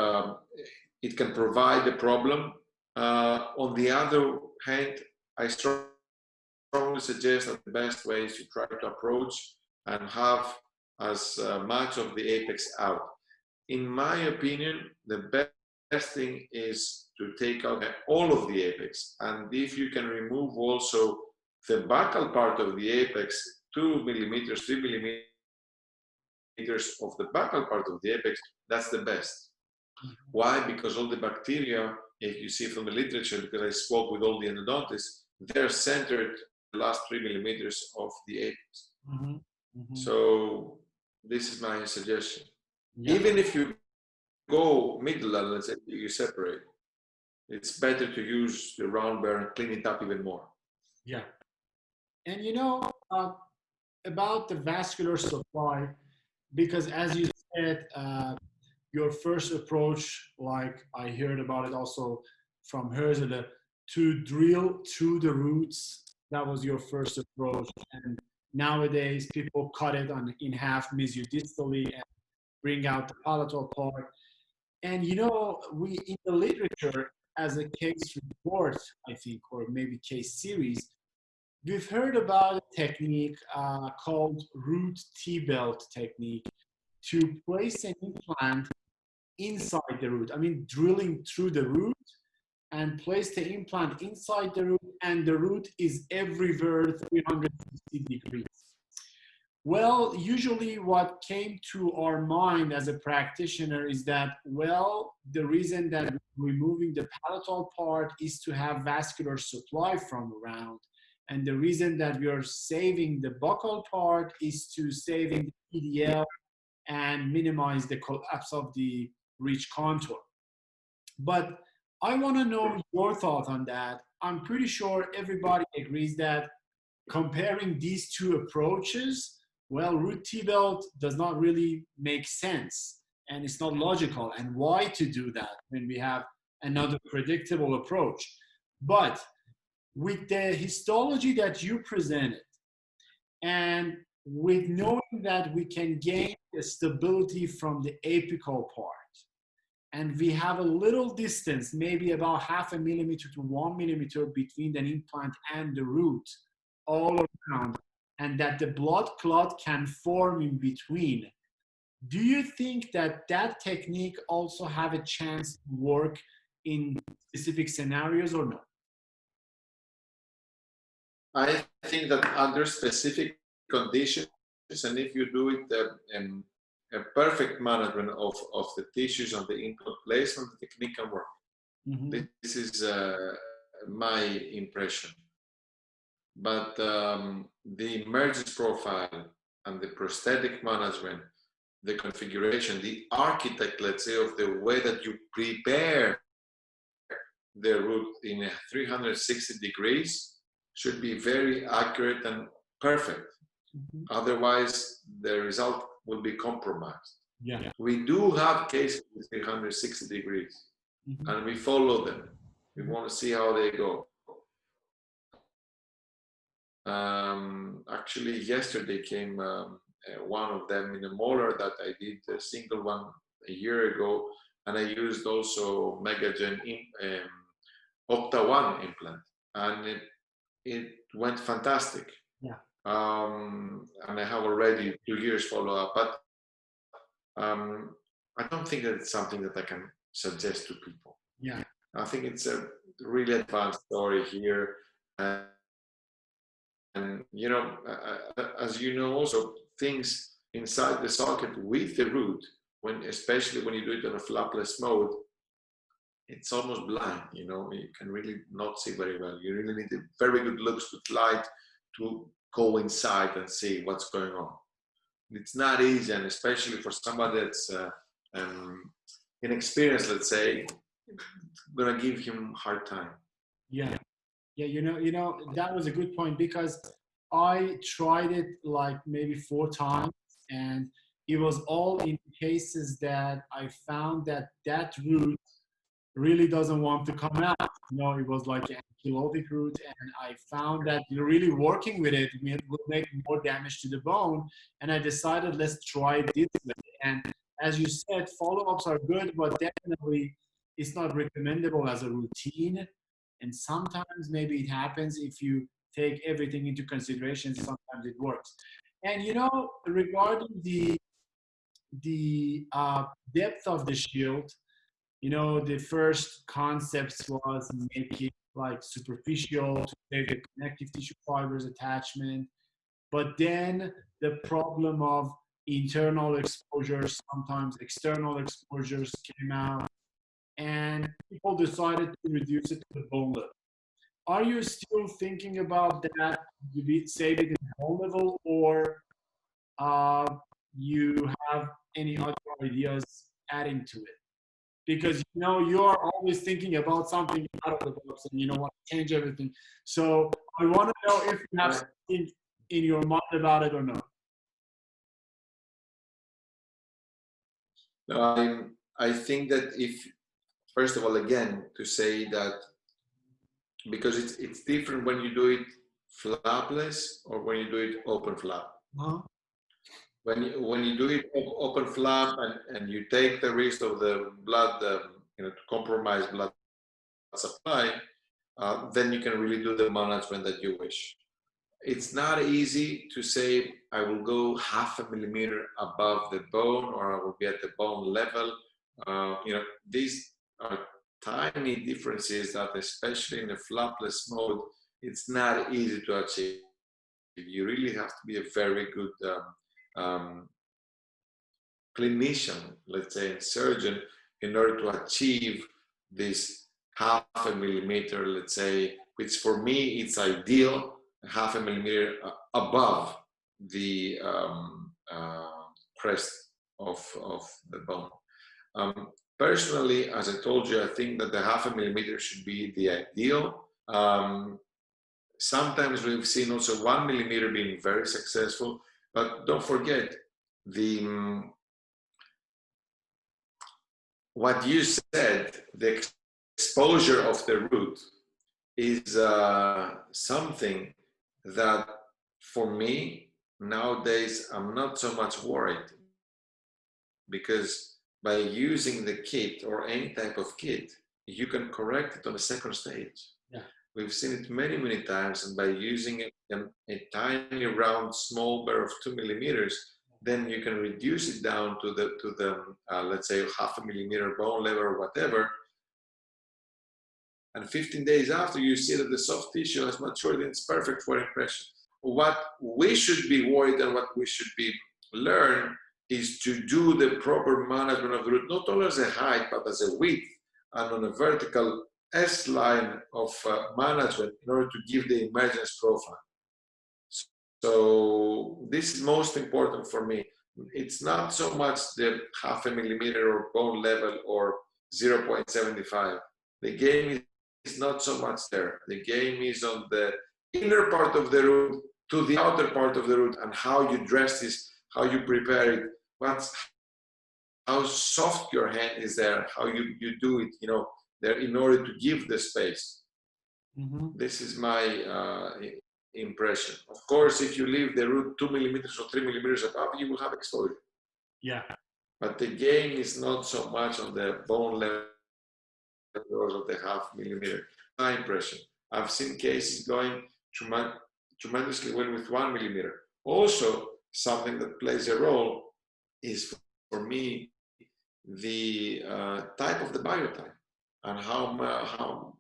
it can provide a problem. On the other hand, I strongly suggest that the best way is to try to approach and have as much of the apex out. In my opinion, the best thing is to take out all of the apex, and if you can remove also the buccal part of the apex, 2 millimeters, 3 millimeters of the buccal part of the apex, that's the best. Why? Because all the bacteria, if you see from the literature, because I spoke with all the endodontists, they're centered the last 3 millimeters of the apex. Mm-hmm. Mm-hmm. So this is my suggestion. Yeah. Even if you go middle and let's say you separate, it's better to use the round bear and clean it up even more. Yeah. And about the vascular supply, because as you said, your first approach, like I heard about it also from Herzl, to drill through the roots, that was your first approach. And nowadays people cut it in half mesiodistally and bring out the palatal part. And we in the literature as a case report, I think, or maybe case series, we've heard about a technique called root T-belt technique to place an implant inside the root. I mean, drilling through the root and place the implant inside the root, and the root is everywhere 360 degrees. Well, usually what came to our mind as a practitioner is that, well, the reason that we're removing the palatal part is to have vascular supply from around. And the reason that we are saving the buccal part is to saving the PDL and minimize the collapse of the ridge contour. But I want to know your thought on that. I'm pretty sure everybody agrees that comparing these two approaches, well, root T-belt does not really make sense and it's not logical. And why to do that when we have another predictable approach? But with the histology that you presented and with knowing that we can gain the stability from the apical part, and we have a little distance, maybe about 0.5 millimeter to 1 millimeter between an implant and the root all around, and that the blood clot can form in between. Do you think that that technique also have a chance to work in specific scenarios or no? I think that under specific conditions, and if you do it a perfect management of the tissues and the implant placement, the technique can work. Mm-hmm. This is my impression. But the emergence profile and the prosthetic management, the configuration, the architect, let's say, of the way that you prepare the root in a 360 degrees should be very accurate and perfect. Mm-hmm. Otherwise, the result will be compromised. Yeah. We do have cases with 360 degrees, Mm-hmm. and we follow them. We want to see how they go. Actually, yesterday came one of them in a molar that I did a single one a year ago, and I used also Megagen Opta 1 implant, and it went fantastic. Yeah. And I have already 2 years follow up, but I don't think that it's something that I can suggest to people. Yeah. I think it's a really advanced story here. And you know, as you know, also things inside the socket with the root, especially when you do it on a flapless mode, it's almost blind. You know, you can really not see very well. You really need a very good looks with light to go inside and see what's going on. It's not easy, and especially for somebody that's inexperienced, let's say, gonna give him a hard time. Yeah. Yeah, you know, that was a good point because I tried it like maybe 4 times, and it was all in cases that I found that that root really doesn't want to come out. You know, it was like an ankylosing root, and I found that really working with it would make more damage to the bone, and I decided let's try this way. And as you said, follow-ups are good, but definitely it's not recommendable as a routine. And sometimes maybe it happens if you take everything into consideration, sometimes it works. And you know, regarding the depth of the shield, you know, the first concepts was make it like superficial to save the connective tissue fibers attachment. But then the problem of internal exposures, sometimes external exposures came out, and people decided to reduce it to the bone level. Are you still thinking about that? Do we save it in bone level, or you have any other ideas adding to it? Because you know you are always thinking about something out of the box, and you don't want to change everything. So I want to know if you have something in your mind about it or not. No, I think that if, first of all, again, to say that because it's different when you do it flapless or when you do it open flap. Uh-huh. When you do it open flap and you take the risk of the blood, you know, to compromise blood supply, then you can really do the management that you wish. It's not easy to say I will go 0.5 millimeter above the bone or I will be at the bone level. You know, these are tiny differences that, especially in a flapless mode, it's not easy to achieve. You really have to be a very good clinician, let's say surgeon, in order to achieve this half a millimeter, let's say, which for me it's ideal, half a millimeter above the crest of the bone. Personally, as I told you, I think that the half a millimeter should be the ideal. Sometimes we've seen also 1 millimeter being very successful, but don't forget what you said, the exposure of the root is something that for me nowadays I'm not so much worried, because by using the kit or any type of kit, you can correct it on the second stage. Yeah. We've seen it many times, and by using a tiny round small burr of 2 millimeters, then you can reduce it down to the let's say half a millimeter bone level or whatever, and 15 days after you see that the soft tissue has matured and it's perfect for impression. What we should be worried and what we should be learn is to do the proper management of the root, not only as a height but as a width and on a vertical S-line of management in order to give the emergence profile. So this is most important for me. It's not so much the half a millimeter or bone level or 0.75. The game is not so much there. The game is on the inner part of the root to the outer part of the root, and how you dress this, how you prepare it, how soft your hand is there, how you do it, you know, there in order to give the space. This is my impression. Of course, if you leave the root 2 millimeters or 3 millimeters above, you will have exposure. Yeah. But the game is not so much on the bone level of the half millimeter. My impression. I've seen cases going tremendously well with 1 millimeter. Also, something that plays a role is, for me, the type of the biotype and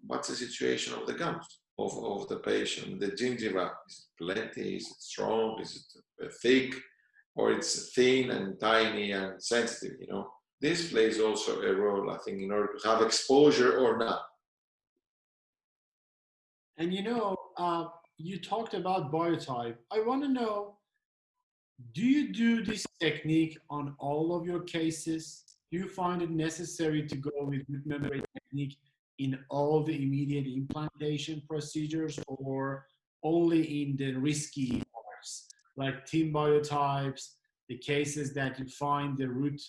what's the situation of the gums of the patient. The gingiva, is it plenty, is it strong, is it thick, or it's thin and tiny and sensitive, you know. This plays also a role, I think, in order to have exposure or not. And you know, you talked about biotype. I want to know, do you do this technique on all of your cases? Do you find it necessary to go with root membrane technique in all the immediate implantation procedures, or only in the risky parts, like thin biotypes, the cases that you find the root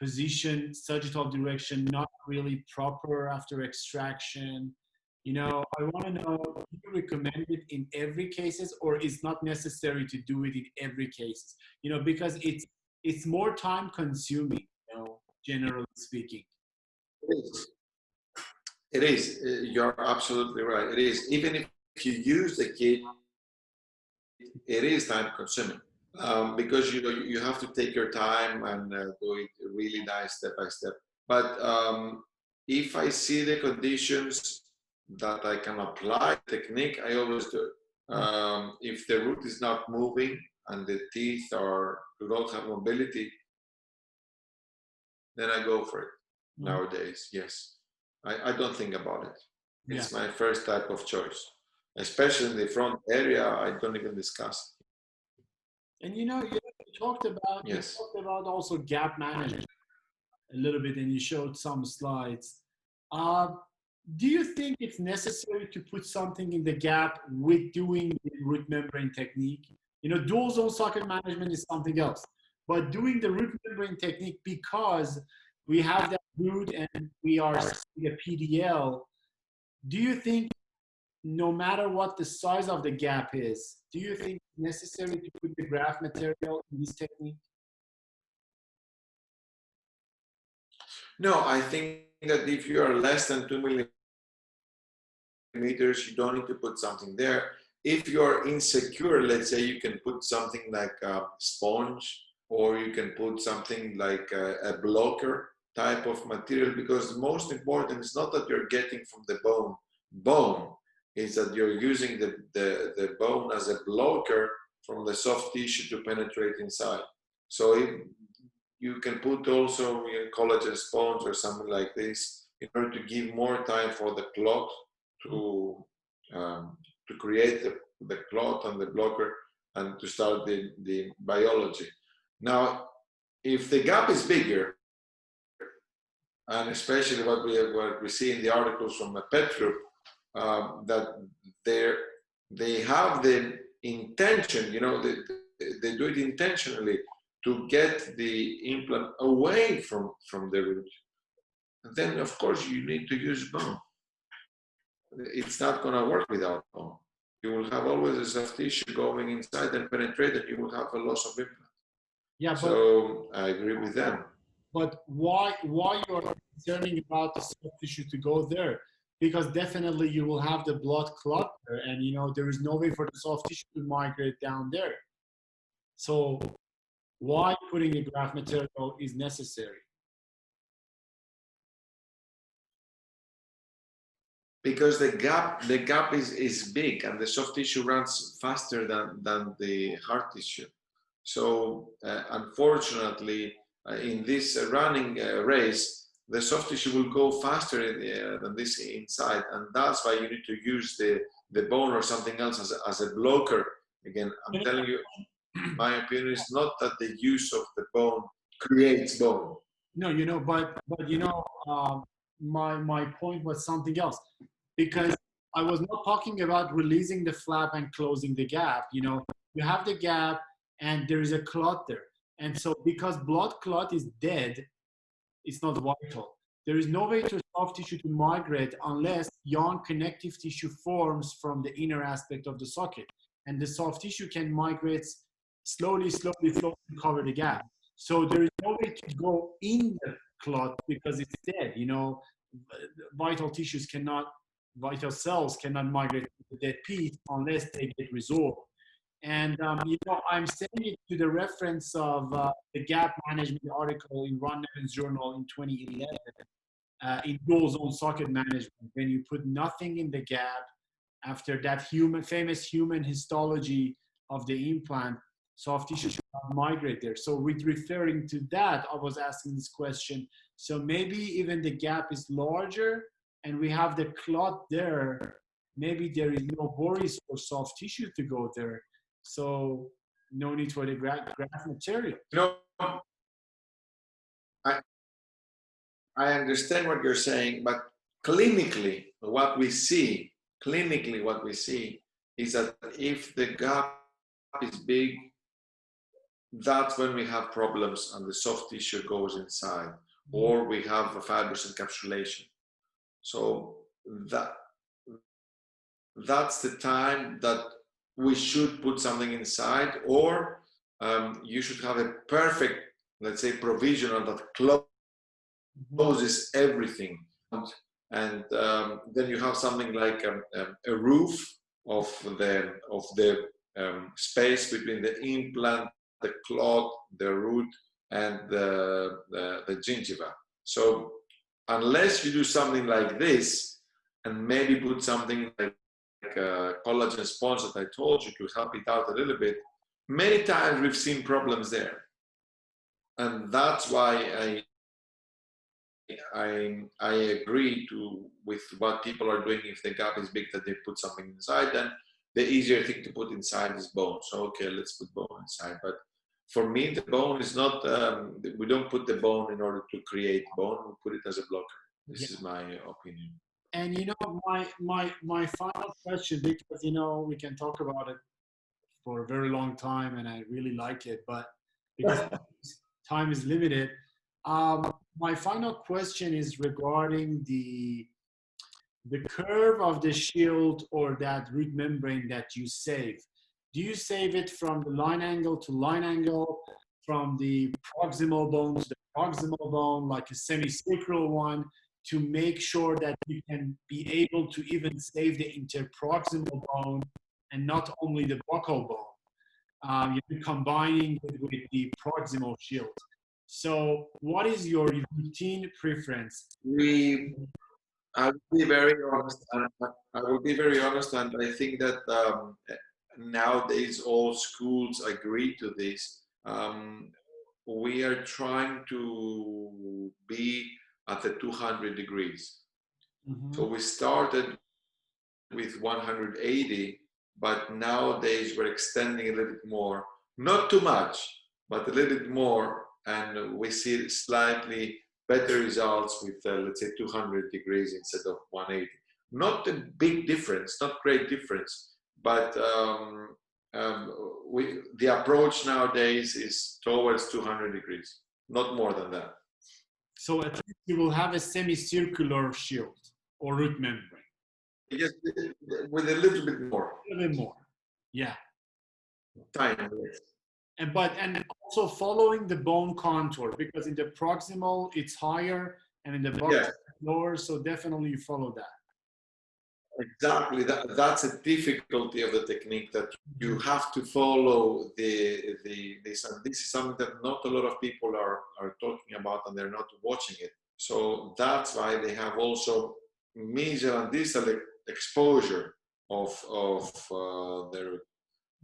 position, sagittal direction not really proper after extraction? You know, I want to know, do you recommend it in every cases, or is not necessary to do it in every case? You know, because it's more time consuming, you know, generally speaking. It is. It is. You're absolutely right. It is. Even if you use the kit, it is time consuming, because you know you have to take your time and do it really nice step by step. But if I see the conditions that I can apply technique, I always do it. If the root is not moving and the teeth do not have mobility, then I go for it. Nowadays, yes. I don't think about it. It's my first type of choice. Especially in the front area, I don't even discuss it. And you know, you talked about also gap management a little bit, and you showed some slides. Do you think it's necessary to put something in the gap with doing the root membrane technique? You know, dual zone socket management is something else, but doing the root membrane technique, because we have that root and we are seeing a PDL, do you think no matter what the size of the gap is, do you think it's necessary to put the graft material in this technique? No, I think that if you are less than 2 millimeters, you don't need to put something there. If you're insecure, let's say, you can put something like a sponge, or you can put something like a blocker type of material, because the most important is not that you're getting from the bone, is that you're using the bone as a blocker from the soft tissue to penetrate inside. So you can put also collagen sponge or something like this in order to give more time for the clot to create the clot and the blocker and to start the biology. Now, if the gap is bigger, and especially what we see in the articles from the pet group, that they have the intention, they do it intentionally to get the implant away from the root. Then, of course, you need to use bone. It's not going to work without bone. You will have always a soft tissue going inside and penetrate, and you will have a loss of implant. Yeah, so I agree with them. But why you're concerning about the soft tissue to go there? Because definitely you will have the blood clot there, and there is no way for the soft tissue to migrate down there. So why putting a graft material is necessary? Because the gap is big, and the soft tissue runs faster than the hard tissue. So unfortunately, in this running race, the soft tissue will go faster than this inside, and that's why you need to use the bone or something else as a blocker. Again, I'm telling you, my opinion is not that the use of the bone creates bone. No, but my point was something else, because I was not talking about releasing the flap and closing the gap. You have the gap and there is a clot there. And so because blood clot is dead, it's not vital. There is no way to soft tissue to migrate unless young connective tissue forms from the inner aspect of the socket. And the soft tissue can migrate slowly to cover the gap. So there is no way to go in the clot because it's dead. Vital cells cannot migrate to the dead piece unless they get resolved. And, I'm saying it to the reference of the gap management article in Ron Nevin's journal in 2011, in dual zone socket management, when you put nothing in the gap after that famous human histology of the implant, soft tissue should not migrate there. So with referring to that, I was asking this question. So maybe even the gap is larger and we have the clot there, maybe there is no worries for soft tissue to go there. So no need for the graft material. I understand what you're saying, but clinically what we see is that if the gap is big, that's when we have problems and the soft tissue goes inside, or we have a fibrous encapsulation. So that's the time that we should put something inside, or you should have a perfect, let's say, provisional that closes everything, and then you have something like a roof of the space between the implant, the clot, the root, and the gingiva. So unless you do something like this and maybe put something like collagen sponge that I told you to help it out a little bit, many times we've seen problems there, and that's why I agree with what people are doing. If the gap is big, that they put something inside, then the easier thing to put inside is bone. So okay, let's put bone inside. But for me, the bone is not. We don't put the bone in order to create bone. We put it as a blocker. This is my opinion. And my final question, because we can talk about it for a very long time, and I really like it, but because time is limited, my final question is regarding the curve of the shield or that root membrane that you save. Do you save it from the line angle to line angle, from the proximal bone to the proximal bone, like a semicircular one, to make sure that you can be able to even save the interproximal bone and not only the buccal bone? You're combining it with the proximal shield. So what is your routine preference? I will be very honest, and I think that nowadays all schools agree to this. We are trying to be at the 200 degrees. So we started with 180, but nowadays we're extending a little bit more, not too much, but a little bit more, and we see slightly better results with, let's say, 200 degrees instead of 180. Not a big difference, not great difference, but the approach nowadays is towards 200 degrees, not more than that. So at least you will have a semicircular shield or root membrane. Yes, with a little bit more. A little bit more, yeah. Time. And also following the bone contour, because in the proximal it's higher and in the buccal it's lower, so definitely you follow that. Exactly, that's a difficulty of the technique, that you have to follow this, and this is something that not a lot of people are talking about, and they're not watching it. So that's why they have also mesial and distal exposure of their.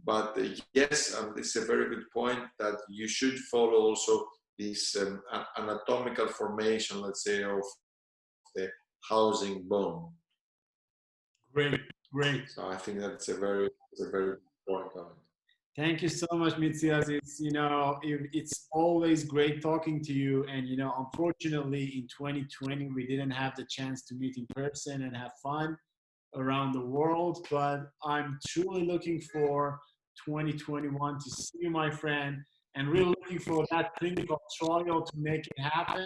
But yes, this is a very good point, that you should follow also this anatomical formation, let's say, of the housing bone. Great, great. So I think that's a very good point on it. Thank you so much, Mitsias. It's always great talking to you. And, unfortunately, in 2020, we didn't have the chance to meet in person and have fun around the world. But I'm truly looking for 2021 to see you, my friend, and really looking for that clinical trial to make it happen,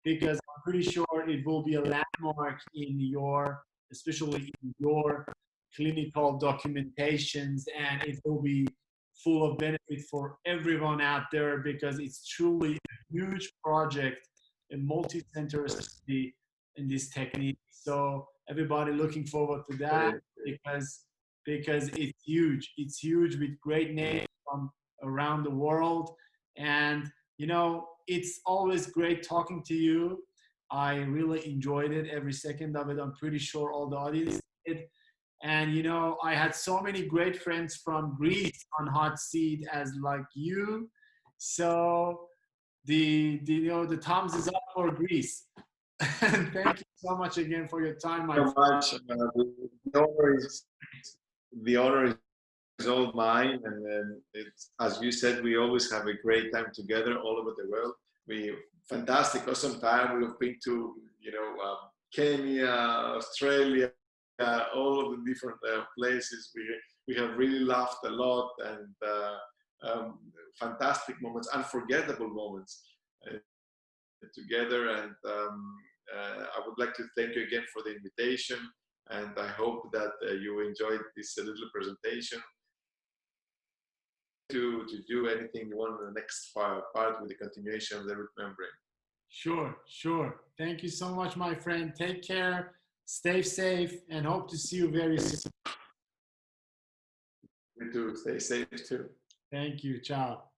because I'm pretty sure it will be a landmark especially in your clinical documentations, and it will be full of benefit for everyone out there, because it's truly a huge project, a multi-center study in this technique. So everybody looking forward to that, because it's huge. It's huge, with great names from around the world. And, it's always great talking to you. I really enjoyed it, every second of it. I'm pretty sure all the audience did. And, I had so many great friends from Greece on Hot Seat as like you. So the thumbs is up for Greece. Thank you so much again for your time, my friend. The honor is all mine, and it's, as you said, we always have a great time together all over the world. Fantastic, awesome time. We've been to, Kenya, Australia, all of the different places. We have really laughed a lot, and fantastic moments, unforgettable moments together. And I would like to thank you again for the invitation, and I hope that you enjoyed this little presentation. To do anything you want in the next part with the continuation of the root membrane. Sure. Thank you so much, my friend. Take care, stay safe, and hope to see you very soon. You too. Stay safe too. Thank you. Ciao.